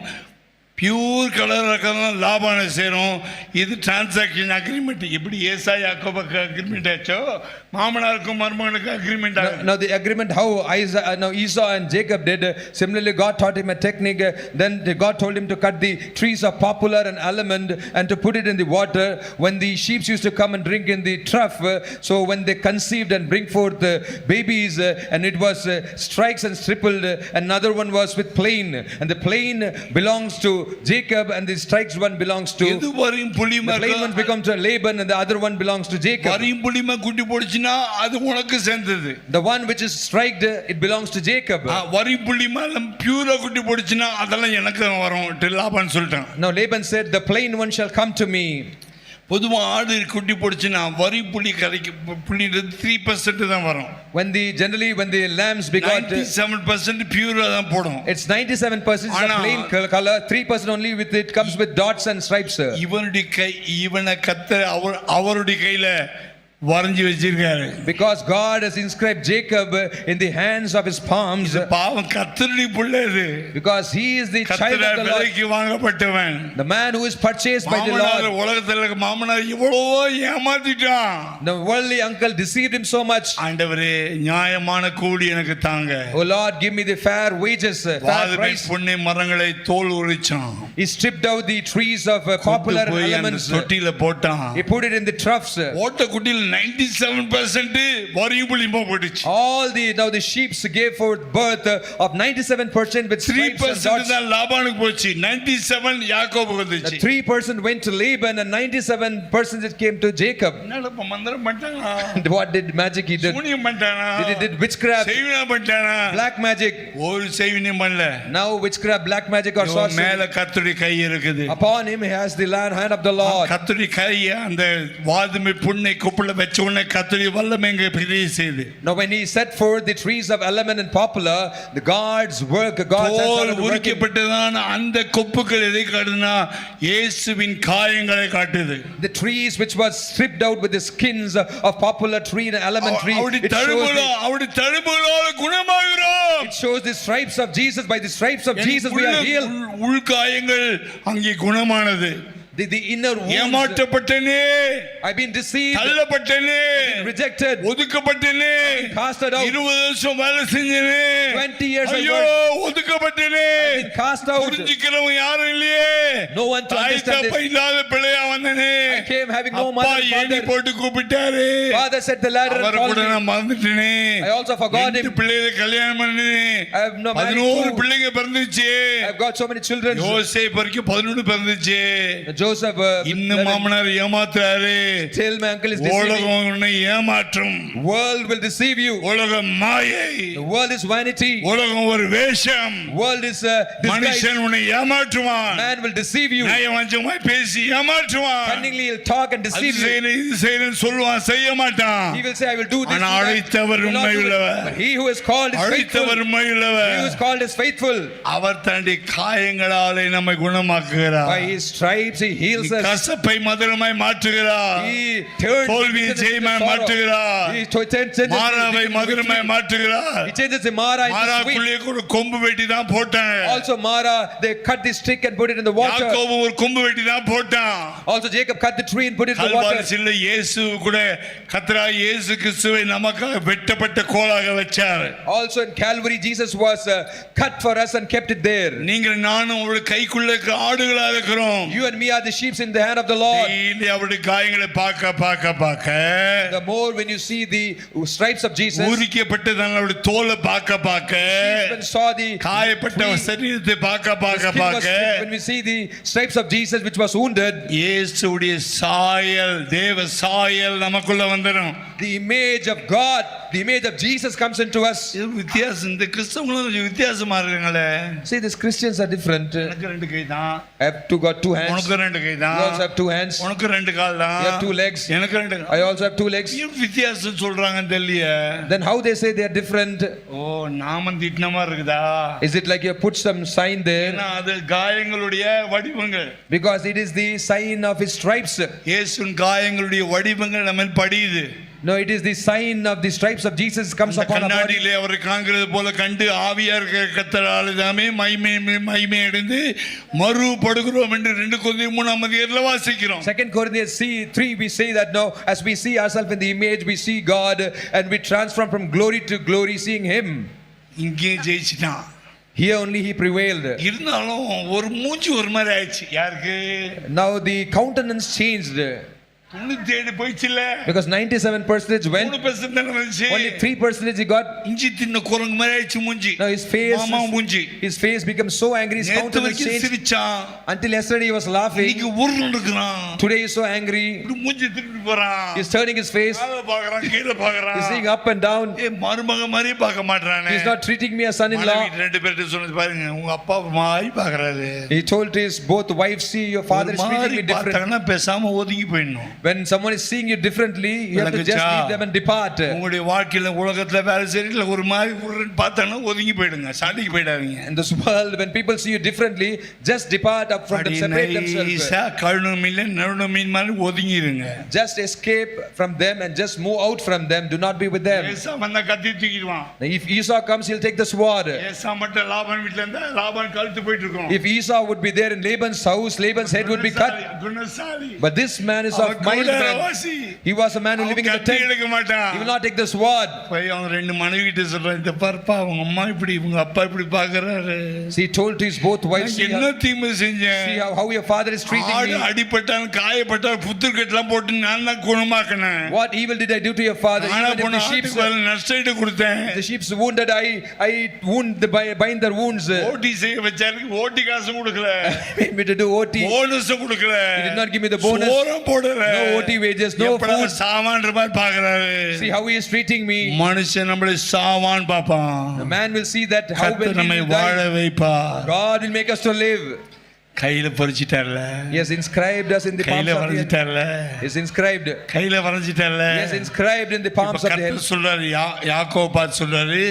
பியூர் கலர் இருக்கலாம் லாபான சேரும். இது டிரான்சாக்ஷன் அக்ரிமெண்ட். எப்படி ஏசா யாக்கோபுக்கு அக்ரிமெண்ட் ஆச்சோ மாமனாருக்கும் மருமகனுக்கு அக்ரிமெண்ட் ஆகும். Now the agreement how now Esau and Jacob did, similarly God taught him a technique. Then God told him to cut the trees of poplar and almond and to put it in the water when the sheep used to come and drink in the trough. So when they conceived and bring forth babies, and it was strikes and stippled, another one was with plain, and the plain belongs to Jacob and the strikes one belongs to, இது வரியும் புள்ளியுமா the plain one becomes to Laban and the other one belongs to Jacob. வரியும் புள்ளியுமா குட்டி போடுச்சுன்னா அது உனக்கு சேர்ந்தது. The one which is striked, it belongs to Jacob. வரி புள்ளியுமா பியூரா குட்டி போடுச்சுன்னா அதெல்லாம் எனக்கு வரும் லாபான்னு சொல்லிட்டான். Now Laban said, the plain one shall come to me. பொதுவா ஆடு குட்டி போடுச்சுன்னா வரி புள்ளி கரைக்கு புள்ளின்றது 3% தான் வரும். When the lambs begot, 97% பியூரா தான் போடும். it's 97% is a plain color, 3% only with it comes with dots and stripes. இவனை கத்த அவருடைய கையில வரைஞ்சி வச்சிருக்காரு. Because God has inscribed Jacob in the hands of his palms. பாவம் கர்த்தருடைய பிள்ளை இது. Because he is the child of the Lord. விலைக்கு வாங்கப்பட்டவன். The man who is purchased by the Lord. உலகத்துல மாமனார் இவ்வளவோ ஏமாத்திட்டான். The worldly uncle deceived him so much. ஆண்டவரே நியாயமான கூலி எனக்கு தாங்க. Oh Lord, give me the fair wages, fair price. புண்ணை மரங்களை தோல் உரிச்சான். He stripped out the trees of poplar and almonds. தொட்டில போட்டான். He put it in the troughs. ஓட்ட குட்டில 97% வரியும் புள்ளியுமா போட்டுச்சு. All the sheep gave forth birth of 97% with stripes and 3% dots. தான் லாபானுக்கு போச்சு. 97 யாக்கோபுக்கு வந்துச்சு. 3% went to Laban and 97% it came to Jacob. என்னடா மந்திரம் பண்ணிட்டானா? And what did magic he did? சூனியம் பண்ணிட்டானா? Did witchcraft, செய்வினம் பண்ணிட்டானா? black magic. ஒரு செய்வினம் பண்ணல. Now witchcraft, black magic or sorcery. மேல கர்த்தருடைய கை இருக்குது. Upon him he has the hand of the Lord. கர்த்தருடைய கை அந்த வாதுமை புண்ணை கொப்புல வச்ச உடனே கர்த்தருடைய வல்லமை எங்க பெரிய செய்து. Now when he set forth the trees of almond and poplar, the God's work, God's hands started to work. உரிக்கப்பட்டதான அந்த கொப்புகள் எதை காட்டுதுன்னா இயேசுவின் காயங்களை காட்டுது. The trees which was stripped out with the skins of poplar tree and almond tree, அவருடைய தழும்புகளால் குணமாகிறோம். it shows the stripes of Jesus. By the stripes of Jesus we are healed. உள்காயங்கள் அங்கே குணமானது. The inner wounds. ஏமாற்றப்பட்டனே, I've been deceived, தள்ளப்பட்டனே, rejected, ஒதுக்கப்பட்டனே, casted out. 20 வருஷம் வேலை செஞ்சனே, 20 years I ஐயோ worked, ஒதுக்கப்பட்டனே, I've been cast out. புரிஞ்சிக்கிறவன் யாரும் இல்லையே, No one to தாய் understand தப்ப this. இல்லாத பிள்ளையா வந்தனே, I came having no அப்பா mother and ஏணி father. போட்டு கூப்பிட்டாரு, Father set the ladder and அவரை called கூட me. நான் மறந்துட்டேனே, I also forgot him. 2 பிள்ளைகளை கல்யாணம் பண்ணினேன், I have no married 11 two. பிள்ளைங்க பிறந்துச்சு, I've got so many children. யோசேப்பு வரைக்கும் 11 பிறந்துச்சு. Joseph, இன்னும் மாமனார் ஏமாத்துறாரு. till my uncle is deceiving. உலகம் உன்னை ஏமாற்றும். World will deceive you. உலகம் மாயை. The world is vanity. உலகம் ஒரு வேஷம். World is disguise. மனுஷன் உன்னை ஏமாற்றுவான். Man will deceive you. நயவஞ்சமாய் பேசி ஏமாற்றுவான். Cunningly he'll talk and அது deceive you. செய்யணும் இது செய்யணும் சொல்லுவான், செய்ய மாட்டான். He will say, I will do this. ஆனா and that. அழைத்தவர் He will not do it. உண்மையுள்ளவர். But he who is called is faithful. அழைத்தவர் உண்மையுள்ளவர். He who is called is faithful. அவர் தன்னுடைய காயங்களாலே நம்மை குணமாக்குகிறார். By his stripes he heals us. கசப்பை மதுரமாய் மாற்றுகிறார். He turns தோல்வியை bitterness into ஜெயமாய் sorrow. மாற்றுகிறார். He changes it மாறாவை into மதுரமாய் victory. மாற்றுகிறார். He changes the Mara into sweet. மாறாக்குள்ளே ஒரு கொம்பு வெட்டி தான் போட்டாங்க. Also Mara, they cut the stick and put it in the water. யாக்கோபு ஒரு கொம்பு வெட்டி தான் போட்டான். Also Jacob cut the tree and put it in the Kalvari water. சிலுவை இயேசு கூட கர்த்தராகிய இயேசு கிறிஸ்துவை நமக்காக வெட்டப்பட்ட கோலாக வச்சார். Also in Calvary Jesus was cut for us and kept it there. நீங்கள் நானும் அவருடைய கைக்குள்ள இருக்கிற ஆடுகளா இருக்கிறோம். You and me are the sheep in the hand of the Lord. Daily அவருடைய காயங்களை பார்க்க The more when you see the stripes of Jesus, ஊறிக்கப்பட்டதான அவருடைய தோலை பார்க்க when we saw the காயப்பட்ட சரீரத்தை பார்க்க when we see the stripes of Jesus which was wounded, இயேசுவுடைய சாயல் தேவ சாயல் நமக்குள்ள வந்துரும். the image of God, the image of Jesus comes into us. இது வித்தியாசம். இந்த கிறிஸ்தவங்களும் கொஞ்சம் வித்தியாசமா இருக்காங்களே. See, these Christians are different. எனக்கு ரெண்டு கை தான். I have got two hands. உனக்கு ரெண்டு கை You தான். also have two hands. உனக்கு ரெண்டு கால் தான். You have two legs. எனக்கு ரெண்டு I also have two legs. ஏன் வித்தியாசம் சொல்றாங்கன்னு தெரியல. Then how they say they are different? ஓ நாமம் திட்டின மாதிரி இருக்குதா? Is it like you have put some sign there? ஏன்னா அது காயங்களுடைய வடிவங்கள். Because it is the sign of his stripes. இயேசுவின் காயங்களுடைய வடிவங்கள் நம்ம படியுது. No, it is the sign of the stripes of Jesus comes upon our body. கண்ணாடியிலே அவரை காண்கிறது போல கண்டு ஆவியா இருக்கிற கர்த்தரால் தாமே மகிமை அடைந்து மறுபடுகிறோம் என்று 2 கொரிந்தியர் 3 வாசிக்கிறோம். 2 Corinthians 3 we say that now as we see ourselves in the image we see God and we transform from glory to glory seeing him. இங்கே ஜெயிச்சிட்டான். Here only he prevailed. இருந்தாலும் ஒரு மூஞ்சி ஒரு மாதிரி ஆயிடுச்சு. யாருக்கு? Now the countenance changed. 97 போயிச்சுல. Because 97% went. 3% தான வந்துச்சு. Only 3% he got. இஞ்சி தின்ன குரங்கு மாதிரி ஆயிடுச்சு மூஞ்சி. Now மாமா மூஞ்சி. his face becomes so angry, his countenance changed. சிரிச்சான். Until yesterday he was laughing. இன்னைக்கு உருண்டு இருக்குறான். Today he is so angry. இப்படி மூஞ்சி திருப்பி போறான். He is turning his face. மேல பார்க்கறான், கீழ பார்க்கறான். He is seeing up and down. மருமக மாதிரி பார்க்க மாட்டறானே. He is not treating me as son-in-law. மனைவி ரெண்டு பேர்ட்ட சொன்னது பாருங்க, உங்க அப்பா மாதிரி பார்க்கறாரு. He told his both wives, see your father is treating me different. பார்த்தாங்கன்னா பேசாம ஒதுங்கி போயிடணும். When someone is seeing you differently, you have to just leave them and depart. உங்களுடைய வாழ்க்கையில உலகத்துல வேலை செய்யறதுல ஒரு மாதிரி பார்த்தாங்கன்னா ஒதுங்கி போயிடுங்க, சாட்டிக்கு போயிடாதீங்க. In this world when people see you differently, just depart up from them, separate themselves. கழுணும் இல்ல நழுணும் மீன் மாதிரி ஒதுங்கிருங்க. Just escape from them and just move out from them. Do not be with them. ஏசா வந்தா கத்தி தூக்கிடுவான். If Esau comes, he'll take the sword. ஏசா மட்டும் லாபான் வீட்ல இருந்தா லாபான் கழுத்து போயிட்டு இருக்கும். If Esau would be there in Laban's house, Laban's head would be cut. குணசாலி. But this man is of mild man. He was a man who living in the tent. He will not take the sword. போய் அவங்க ரெண்டு மனைவி கிட்ட சொல்றான், இந்த பார்ப்பா அவங்க அம்மா இப்படி இவங்க அப்பா இப்படி பாக்குறாரு. So he told to his both wives, என்ன தீமை செஞ்சேன்? see how your father is treating me. அடிபட்டான் காயப்பட்டான் புத்தர் கட்டலாம் போட்டு நான் தான் குணமாக்கினேன். What evil did I do to your father? Even if the sheep's நஷ்டஈடு கொடுத்தேன். the sheep's wounded, I bind their wounds. ஓட்டி செய்ய வச்சாரு, ஓட்டி காசு கொடுக்கல. Made me to do OT. Bonus கொடுக்கல. He did not give me the bonus. சோரம் போடல. No OT wages, no food. சாவான்ற மாதிரி பாக்குறாரு. See how he is treating me. மனுஷன் நம்மளை சாவான் பாப்பான். The man will see that how கர்த்தர் will நம்மை we வாழ die. வைப்பார். God will make us to live. கையில பறிச்சிட்டார்ல. He has inscribed us in the palms கையில of the hand. வரைஞ்சிட்டார்ல. He has inscribed. கையில வரைஞ்சிட்டார்ல. He has inscribed in the palms of the hand. கர்த்தர் சொல்றாரு, யாக்கோபு பார்த்து சொல்றாரு,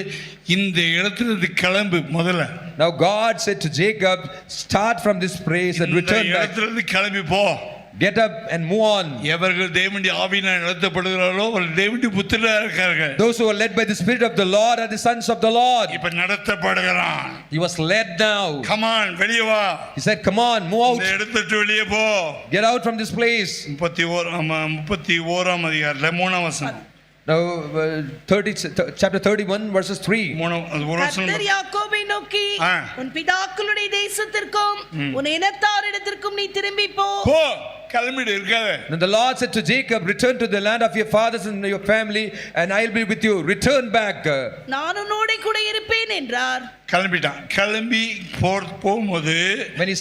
இந்த இடத்துல இருந்து கிளம்பு முதல்ல. Now God said to Jacob, start from this place and return இந்த back. இடத்துல இருந்து கிளம்பி போ. Get up and move on. எவர்கள் தேவனுடைய ஆவியினால் நடத்தப்படுகிறார்களோ அவர்கள் தேவனுடைய புத்திரராக இருக்கார்கள். Those who are led by the Spirit of the Lord are the sons of the Lord. இப்ப நடத்தப்படுகிறான். He was led now. Come on, வெளிய வா. He said, come on, move out. இந்த இடத்தை விட்டு வெளிய போ. Get out from this place. 31 அதிகாரத்துல 3ஆம் வசனம். Now chapter 31 verses 3. கர்த்தர் யாக்கோபை நோக்கி, உன் பிதாக்களுடைய தேசத்திற்கும் உன் இனத்தாரிடத்திற்கும் நீ திரும்பி போ. கிளம்பிடு இருக்காத. Then the Lord said to Jacob, return to the land of your fathers and your family and I'll be with you. Return back. நான் உன்னோட கூட இருப்பேன் என்றார். கிளம்பிட்டான். கிளம்பி போகும்போது when he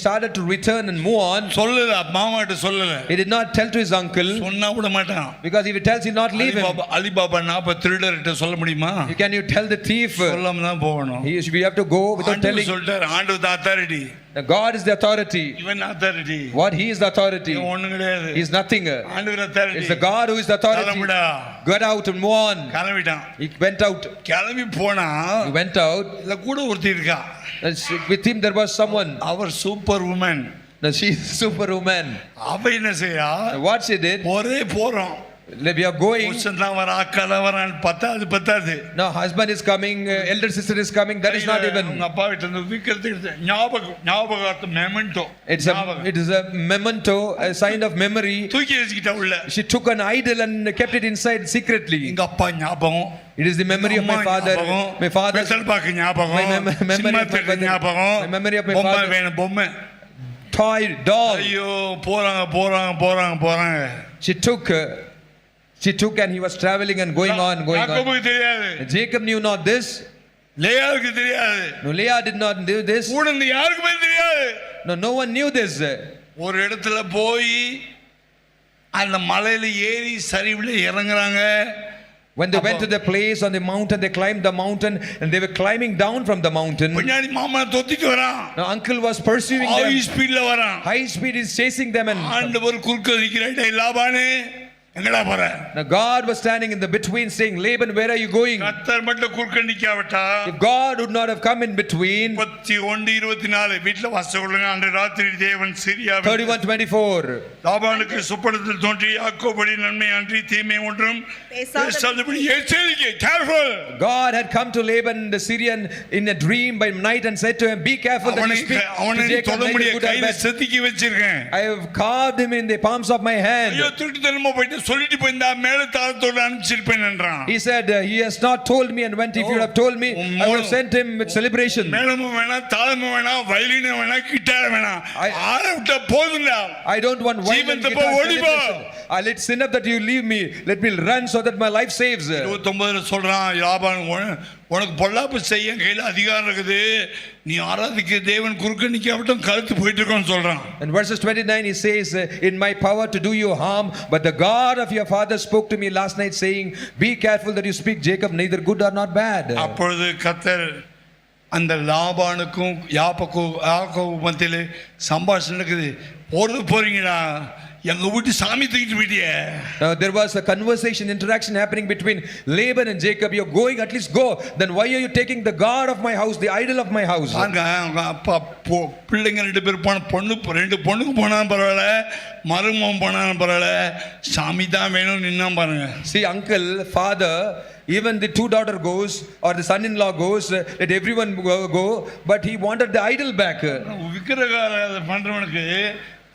started to return and move on, சொல்லல, மாமாட்ட சொல்லல. he did not tell to his uncle. சொன்னா விட மாட்டான். Because if he tells, he'll not leave him. Alibaba 40 திருடர்கிட்ட சொல்ல முடியுமா? Can you tell the thief? சொல்லாம தான் போகணும். We have to go without telling. சொல்றார், ஆண்டவர் the authority. God is the authority. இவன் authority. What he is the authority. ஒண்ணும் கிடையாது. He is nothing. ஆண்டவர் authority. It's the God who is the authority. கிளம்பிடா. Get out and move on. கிளம்பிட்டான். He went out. கிளம்பி போனா He went out. இல்ல கூட ஒருத்தி இருக்கா. With him there was someone. அவர் superwoman. Now she's superwoman. அவ என்ன செய்யா What she did, ஒரே போறோம் we are going. புருஷன் தான் வரா அக்கா வரான் பத்தாது Now husband is coming, elder sister is coming. That is not உங்க even. அப்பா வீட்டுல இருந்து விக்கிறதுக்கு ஞாபகம் Memento It is a memento, a sign of memory. தூக்கி வச்சுக்கிட்ட உள்ள She took an idol and kept it inside secretly. எங்க அப்பா ஞாபகம் It is the memory of my father. My father. பாக்கு ஞாபகம் My memory of my father. ஞாபகம் My memory of my பொம்மை father. வேணும் பொம்மை Toy doll. ஐயோ போறாங்க She took and he was traveling and going on. யாக்கோபுக்கு தெரியாது Jacob knew not this. லேயாவுக்கு தெரியாது No, Leah did not know this. கூட இருந்து யாருக்குமே தெரியாது No one knew this. ஒரு இடத்துல போய் அந்த மலையில ஏறி சரிவுல இறங்குறாங்க. When they went to the place on the mountain, they climbed the mountain and they were climbing down from the mountain. பின்னாடி மாமா தொத்திட்டு வரான். Now uncle was pursuing high them. ஸ்பீட்ல வரான். High speed is chasing them and ஆண்டவர் குறுக்க நிக்கிறார். டேய் லாபானே எங்கடா போற? now God was standing in the between saying, Laban, where are you going? கர்த்தர் மட்டும் குறுக்க நிக்காவிட்டா If God would not have come in between. 31:24 வீட்ல வாசகொள்ளுங்க. அன்று ராத்திரி தேவன் சிரியாவில் 31:24. லாபானுக்கு சொப்பனத்தில் தோன்றி யாக்கோபடி நன்மை அன்றி தீமை ஒன்றும் பேசாதபடி எச்சரிக்கை. Careful. God had come to Laban the Syrian in a dream by night and said to him, be careful that you speak அவனை to Jacob தொட neither முடிய good or கையில bad. செதுக்கி வச்சிருக்கேன். I have carved him in the palms of my hand. ஐயோ திருட்டுத்தனமா போயிட்டு சொல்லிட்டு போயிருந்தா மேல தாளத்தோட அனுப்பிச்சிருப்பேன் என்றான். He said, he has not told me and went. If you would have told me, I would have sent him with celebration. மேளமும் வேணாம் தாளமும் வேணாம் வயலினும் வேணாம் கிட்டார் வேணாம். ஆள விட்டா போதும்டா. I don't want wine and Jeevan guitar தப்ப ஓடி போ. celebration. Let sin up that you leave me. Let me run so that my life saves. 29 சொல்றான் லாபான் உனக்கு பொல்லாப்பு செய்ய கையில அதிகாரம் இருக்குது. நீ ஆராதிக்க தேவன் குறுக்க நிக்காவிட்டும் கழுத்து போயிட்டு இருக்கோன்னு சொல்றான். In verses 29 he says, in my power to do you harm, but the God of your father spoke to me last night saying, be careful that you speak Jacob neither good or not bad. அப்பொழுது கர்த்தர் அந்த லாபானுக்கும் யாக்கோபு மத்தியிலே சம்பாஷணை நடக்குது. போறீங்களா எங்க வீட்டு சாமி தூக்கிட்டு போயிட்டியே. Now there was a conversation, interaction happening between Laban and Jacob. You're going, at least go. Then why are you taking the God of my house, the idol of my house? அங்க அவங்க அப்பா பிள்ளைங்க 2 பேர் போன ரெண்டு பொண்ணுக்கு போனாலும் பரவாயில்ல, மருமகன் போனாலும் பரவாயில்ல, சாமி தான் வேணும் நின்னா பாருங்க. See, uncle, father, even the 2 daughter goes or the son-in-law goes, let everyone go, but he wanted the idol back. விக்கிரகாராதனை பண்றவனுக்கு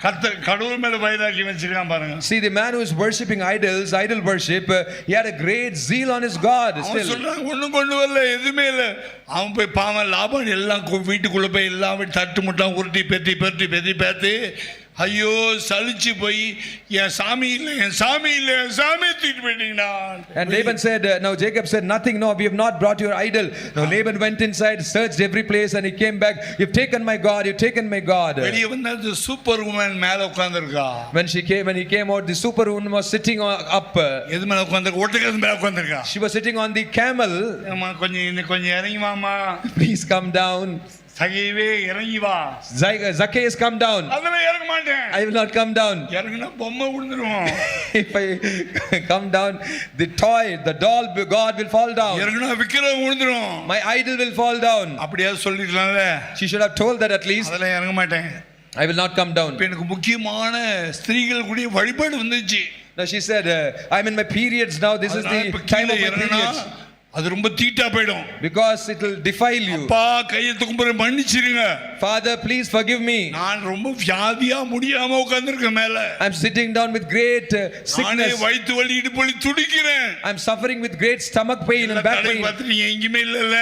கர்த்தர் கடவுள் மேல வைராக்கியம் வச்சிருக்கான் பாருங்க. See, the man who is worshipping idols, idol worship, he had a great zeal on his God. அவன் சொல்றான் ஒண்ணும் கொண்டு வரல, எதுவுமே இல்ல. அவன் போய் பாவம் லாபான் எல்லாம் வீட்டுக்குள்ள போய் எல்லாம் தட்டு முட்டான் உருட்டி பெத்தி ஐயோ சலிச்சு போய் என் சாமி இல்ல சாமி தூக்கிட்டு போயிட்டீங்கடா. And Laban said, now Jacob said, nothing, no, we have not brought your idol. Now Laban went inside, searched every place and he came back. You've taken my God, you've taken my God. வெளிய வந்தா super woman மேல உட்கார்ந்திருக்கா. When he came out, the superwoman was sitting up. எது மேல உட்கார்ந்திருக்கா? ஒட்டகத்து மேல உட்கார்ந்திருக்கா. She was sitting on the camel. அம்மா கொஞ்சம் இறங்கி வாமா. Please come down. சகைவே இறங்கி வா. Zacchaeus, come down. அதெல்லாம் இறங்க மாட்டேன். I will not come down. இறங்குனா பொம்மை விழுந்துரும். If I come down, the toy, the doll, God will fall down. இறங்குனா விக்கிரகம் விழுந்துரும். My idol will fall down. அப்படியே சொல்லிடலாம்ல. She should have told that at least. அதெல்லாம் இறங்க மாட்டேன். I will not come down. எனக்கு முக்கியமான ஸ்திரீகள் கூடிய வழிபாடு வந்துச்சு. Now she said, I'm in my periods now. This is the time of my periods. அது ரொம்ப தீட்டா போய்டும். Because it will defile you. அப்பா கையை தூக்கும்போது மன்னிச்சிருங்க. Father, please forgive me. நான் ரொம்ப வியாதியா முடியாம உட்கார்ந்திருக்கேன் மேல. I'm sitting down with great sickness. நானே வயித்து வலி இடுப்பு வலி துடிக்கிறேன். I'm suffering with great stomach pain and back pain. பாத்தீங்க எங்கேயுமே இல்லல.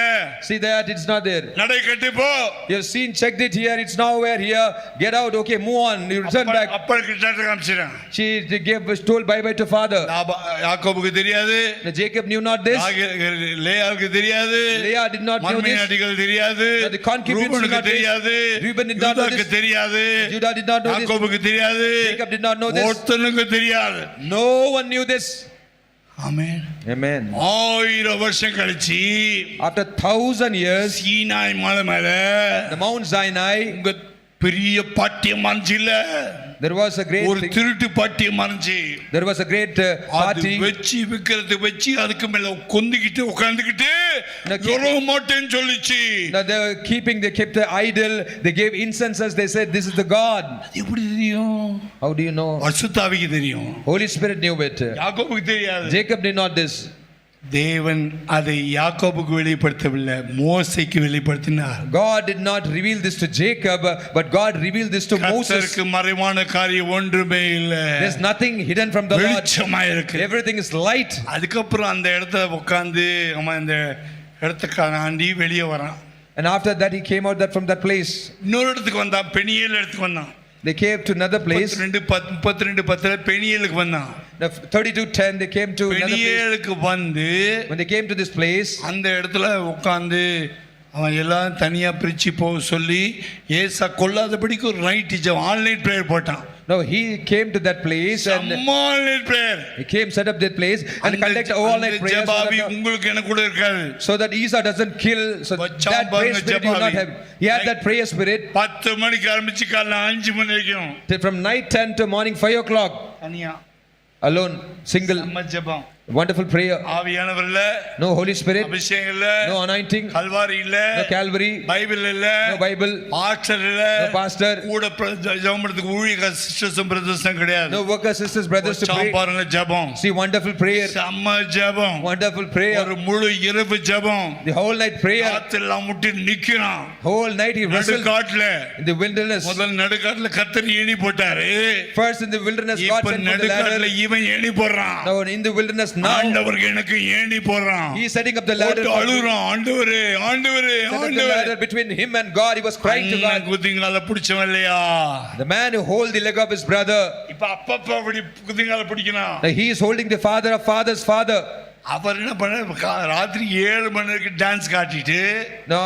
See that, it's not there. நடை கட்டு போ. You have seen, checked it here, it's nowhere here. Get out, okay, move on. You return back. அப்பா கிட்ட காமிச்சறேன். She was told bye bye to father. யாக்கோபுக்கு தெரியாது. Jacob knew not this. லேயாவுக்கு தெரியாது. Leah did not know this. மர்மியாடிகள் தெரியாது. The concubines did not தெரியாது. Reuben did not know this. தெரியாது. Judah did not know this. யாக்கோபுக்கு தெரியாது. Jacob did not know this. ஒருத்தனுக்கு தெரியாது. No one knew this. Amen. Amen. 1000 வருஷம் கழிச்சு After 1000 years, சீனாய் மலை மேல the Mount Sinai, பெரிய பாட்டியம் இருந்துச்சுல்ல, There was a great ஒரு thing. திருட்டு பாட்டியம் இருந்துச்சு. There was a great அது party. வச்சு விக்கிறது வச்சு அதுக்கு மேல கொந்திக்கிட்டு உட்கார்ந்துக்கிட்டு சொல்ல மாட்டேன்னு சொல்லிச்சு. Now they kept the idol. They gave incenses. They said, "This is the God." அது எப்படி தெரியும்? How do you know? அசுத்தாவிக்கு தெரியும், Holy Spirit knew it. யாக்கோபுக்கு தெரியாது. Jacob did not this. தேவன் அதை யாக்கோபுக்கு வெளிப்படுத்தவில்லை, மோசேக்கு வெளிப்படுத்தினார். God did not reveal this to Jacob, but God revealed this to Moses. கர்த்தருக்கு மறைவான காரியம் ஒன்றுமே இல்லை. There's nothing hidden from the Lord. வெளிச்சமா இருக்கு. Everything is light. அதுக்கப்புறம் அந்த இடத்துல உட்கார்ந்து அவன் அந்த இடத்துக்கான ஆண்டி வெளியே வரான். And after that he came out that from that place. இன்னொரு இடத்துக்கு வந்தான், பெனியேல் இடத்துக்கு வந்தான். They came to another place. 32:10 பெனியேலுக்கு வந்தான். 32:10 they came to another place. பெனியேலுக்கு வந்து When they came to this place, அந்த இடத்துல உட்கார்ந்து அவன் எல்லாம் தனியா பிரிச்சு போக சொல்லி ஏசா கொல்லாதபடிக்கு ஒரு நைட் ஆன்லைன் பிரேயர் போட்டான். no, he came to that place and online prayer he came, set up that place and conduct all night prayers ஜெபாவி உங்களுக்கு என்ன கூட இருக்காது. so that Esau doesn't kill, so that prayer spirit you not have. He had that prayer spirit 10 மணிக்கு ஆரம்பிச்சு காலைல 5 மணி வரைக்கும் from night 10 to morning 5 o'clock, தனியா alone, single, நம்ம ஜெபம். wonderful prayer. ஆவியானவர் இல்ல, No Holy Spirit, அபிஷேகம் இல்ல, no anointing, கல்வாரி இல்ல, no Calvary, பைபிள் இல்ல, no Bible, பாஸ்டர் இல்ல, no pastor, கூட ஜெபம்றதுக்கு ஊழியர் சிஸ்டர்ஸ் பிரதர்ஸ் கிடையாது. no workers, sisters, brothers to pray. பாருங்க ஜெபம். See, wonderful prayer, செம்ம ஜெபம், wonderful prayer, ஒரு முழு இரவு ஜெபம். the whole night prayer, காத்தெல்லாம் முட்டி நிக்கிறான். whole night he wrestled நடுக்காட்டுல, in the wilderness. முதல்ல நடுக்காட்டுல கர்த்தர் ஏணி போட்டாரு. First in the wilderness God இப்ப sent for the நடுக்காட்டுல ladder. இவன் ஏணி போடுறான். Now in the wilderness now ஆண்டவருக்கு எனக்கு ஏணி போடுறான். he is setting up the ladder. போட்டு அழுறான், ஆண்டவரே ஆண்டவரே Set up the ஆண்டவரே. ladder between him and God. He was crying to God. குதிங்கால பிடிச்சவன் இல்லையா? The man who hold the leg of his brother. இப்ப அப்பப்ப அப்படி குதிங்கால பிடிக்கணும். Now he is holding the father of father's father. அவர் என்ன பண்ண ராத்திரி 7 மணிக்கு டான்ஸ் காட்டிட்டு Now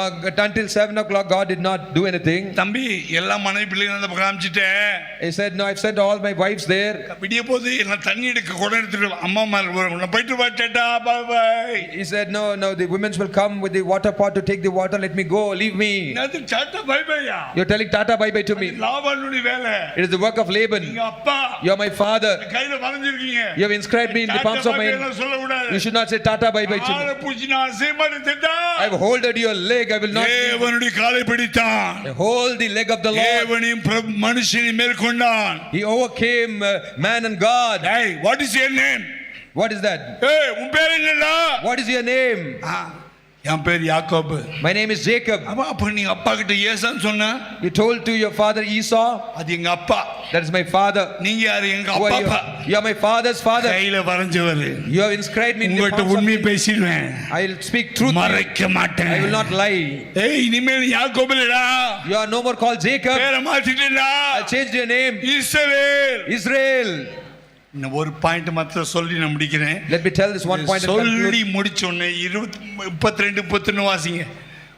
until 7 o'clock God did not do anything. தம்பி எல்லா மனைவி பிள்ளைங்க அந்த பக்கம் காமிச்சிட்டேன். He said, "No, I've sent all my wives there." விடிய போது நான் தண்ணி எடுக்க குடம் எடுத்துட்டு அம்மா மாதிரி நான் போயிட்டு வா tata bye bye. He said, no, the women will come with the water pot to take the water. Let me go, leave me. நான் டாடா பை பையா. You're telling Tata bye bye to me. லாபானுடைய வேலை. It is the work of Laban. நீங்க அப்பா. You're my father. கையில வரைஞ்சிருக்கீங்க. You have inscribed me in the palms of my hand. சொல்ல கூடாது. You should not say Tata bye bye to me. I've holded your leg. I will not. தேவனுடைய காலை பிடித்தான். Hold the leg of the Lord. தேவனையும் மனுஷனையும் மேற்கொண்டான். He overcame man and God. Hey, what is your name? What is that? Hey, உன் பேர் என்னடா? What is your name? என் பேர் யாக்கோபு. My name is Jacob. அப்ப நீ அப்பா கிட்ட ஏசான்னு சொன்ன? You told to your father Esau. அது எங்க அப்பா. That is my father. நீங்க யாரு? எங்க Who are அப்பா. you are my father's father. கையில வரைஞ்சவர். You have inscribed me in the உங்ககிட்ட palms of உண்மை my பேசிடுவேன். I will speak truth. மறைக்க மாட்டேன். I will not lie. ஏய் இனிமேல் யாக்கோபு இல்லடா. You are no more called Jacob. பேரை மாத்திட்டேன்டா. I changed your name. Israel. Israel. இன்னும் ஒரு பாயிண்ட் மாத்திரம் சொல்லி நான் முடிக்கிறேன். Let me tell this one point and சொல்லி conclude. முடிச்ச உடனே 32 வாசிங்க.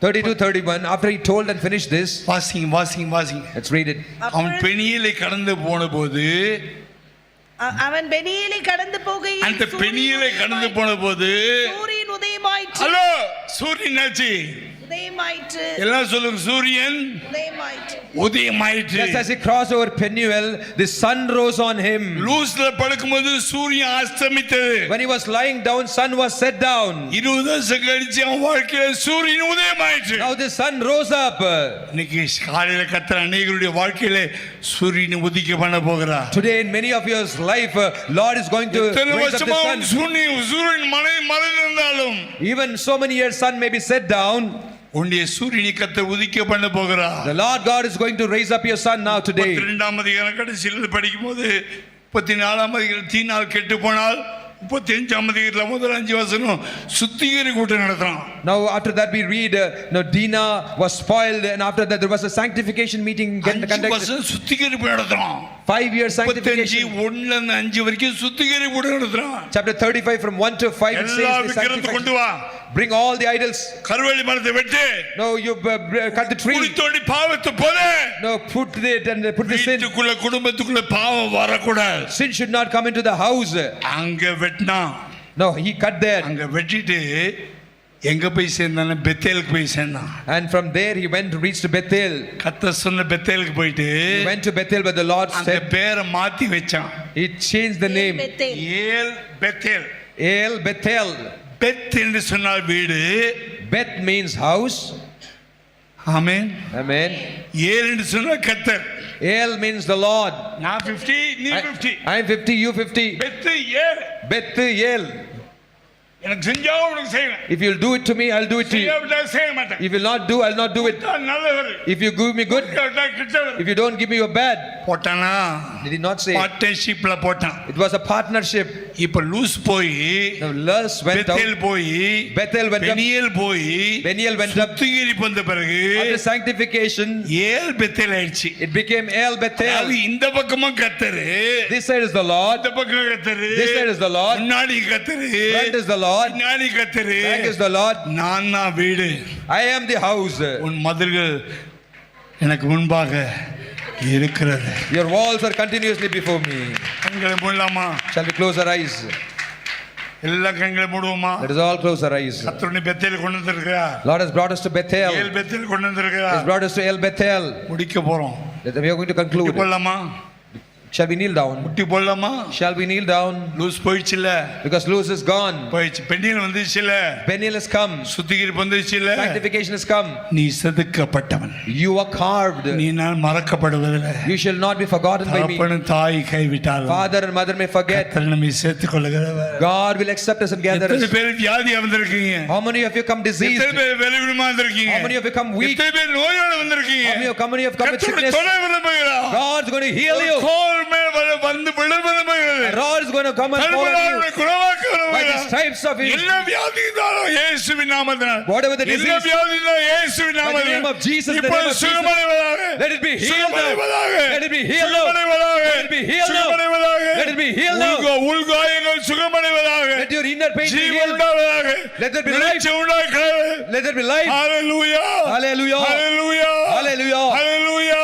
32:31. After he told and finished this, வாசிங்க. let's read it. அவன் பெனியேலை கடந்து போன போது அவன் பெனியேலை கடந்து போகையில் அந்த பெனியேலை கடந்து போன போது சூரியன் உதயமாயிற்று. ஹலோ சூரியன் ஆச்சு. உதயமாயிற்று. எல்லாம் சொல்லுங்க சூரியன் உதயமாயிற்று. உதயமாயிற்று. Just as he crossed over Penuel, the sun rose on him. லூஸ்ல படுக்கும்போது சூரியன் அஸ்தமித்தது. When he was lying down, sun was set down. 20 வருஷம் கழிச்சு அவன் வாழ்க்கையில சூரியன் உதயமாயிற்று. Now the sun rose up. இன்னைக்கு காலையில கர்த்தர் அநேகருடைய வாழ்க்கையில சூரியன் உதிக்க பண்ண போகிறார். Today in many of your life, Lord is going to raise up the sun. சூரியன் மறைந்திருந்தாலும் Even so many years sun may be set down. உன்னுடைய சூரியனை கர்த்தர் உதிக்க பண்ண போகிறார். The Lord God is going to raise up your sun now today. 32ஆம் அதிகாரம் கடைசியில் படிக்கும்போது 34ஆம் அதிகாரம் தீனால் கெட்டு போனால் 35ஆம் அதிகாரத்துல முதல் 5 வசனம் சுத்திகரி கூட்டம் நடத்துறான். Now after that we read Dinah was spoiled, and after that there was a sanctification meeting conducted. சுத்திகரிப்பு நடத்துறான். 5 years sanctification. 1-5 வரைக்கும் சுத்திகரிப்பு கூட்டம் நடத்துறான். Chapter 35 from 1 to 5 it எல்லா says the விக்கிரகத்தை கொண்டு sanctification. வா. Bring all the idols. கர்வேலி மரத்தை வெட்டு. No, you cut the tree. குழி தோண்டி பாவத்தை போடு. No, put it and put the sin. வீட்டுக்குள்ள குடும்பத்துக்குள்ள பாவம் வரக்கூடாது. Sin should not come into the house. அங்க வெட்டினா. No, he cut there. அங்க வெட்டிட்டு எங்க போய் சேர்ந்தானே பெத்தேலுக்கு போய் சேர்ந்தான். And from there he went to reach to Bethel. கர்த்தர் சொன்ன பெத்தேலுக்கு போயிட்டு He went to Bethel where the Lord அந்த said, பேரை மாத்தி வச்சான். he changed the name. Bethel. ஏல் பெத்தேல். El Bethel. பெத் என்று சொன்னால் வீடு. Beth means house. ஆமென். Amen. ஏல் என்று சொன்னால் கர்த்தர். El means the Lord. நான் 50 நீ 50. I am 50, you 50. பெத் ஏல். Bethel. எனக்கு செஞ்சா உனக்கு செய்வேன். If you'll do it to me, I'll do it to you. செய்யாவிட்டா செய்ய மாட்டேன். If you'll not do, I'll not do it. நல்லவர். If you give me good, கிட்டவர். if you don't give me your bad. போட்டானா? Did he not say? பார்ட்னர்ஷிப்ல போட்டான். It was a partnership. இப்ப loose போய் The Luz went Bethel out. போய் Bethel went up. Peniel போய் Peniel went up. சுத்திகரிப்பு வந்த பிறகு After sanctification, ஏல் பெத்தேல் ஆயிடுச்சு. it became El அது Bethel. இந்த பக்கமும் கர்த்தரு, This side is the Lord. இந்த பக்கம் கர்த்தரு, This side is the Lord. முன்னாடி கர்த்தரு, Front is the Lord. பின்னாடி கர்த்தரு, Back is the Lord. நான் தான் வீடு. I am the house. உன் மதில்கள் எனக்கு முன்பாக இருக்கிறது. Your walls are continuously before me. கண்களை மூடலாமா? Shall we close our eyes? எல்லா கண்களை மூடுவோமா? Let us all close our eyes. கர்த்தருடைய பெத்தேல் கொண்டு வந்திருக்கிறார். Lord has brought us to Bethel. ஏல் பெத்தேல் கொண்டு He has வந்திருக்கிறார். brought us to El Bethel. முடிக்க போறோம். We are going to conclude. போடலாமா? Shall we kneel down? முட்டி போடலாமா? Shall we kneel down? Luz போயிடுச்சுல, Because Luz is gone. போயிடுச்சு. பெண்ணில் வந்துச்சுல, Peniel has come. சுத்திகரிப்பு வந்துச்சுல. Sanctification has come. நீ செதுக்கப்பட்டவன். You are carved. நீ நான் மறக்கப்படுவதில்லை. You shall not be forgotten by me. தகப்பனும் தாய் கைவிட்டாலும் Father and mother may forget. கர்த்தர் நம்மை சேர்த்துக் கொள்ளுகிறவர். God will accept us and gather எத்தனை us. பேர் வியாதியா வந்திருக்கீங்க? How many of you come diseased? எத்தனை பேர் வெளிவிடுமா வந்திருக்கீங்க? How many of you come weak? எத்தனை பேர் நோயோட வந்திருக்கீங்க? How many of you come with கர்த்தருடைய sickness? துணை விரும்புகிறார். God's going to heal you. கோல் மேல் வந்து விழ விரும்புகிறது. God is going to come and fall on you. தன்னுடைய குணமாக்க By the விரும்புகிறார். stripes of His. எல்லா வியாதியினாலும் இயேசுவின் நாமத்தினால், Whatever the எல்லா disease, வியாதியினாலும் இயேசுவின் by the name நாமத்தினால் of Jesus, the இப்பொழுது name of Jesus, சுகமடைவதாக. let it be healed now. சுகமடைவதாக. Let it be healed now. சுகமடைவதாக. Let it be healed now. சுகமடைவதாக. Let it be healed now. உள்காயங்கள் சுகமடைவதாக. Let your inner pain be Jeevan healed. உண்டாவதாக. Let there be life. வெளிச்சம் உண்டாகிறது. Let there be life. Hallelujah. Hallelujah. Hallelujah. Hallelujah. Hallelujah.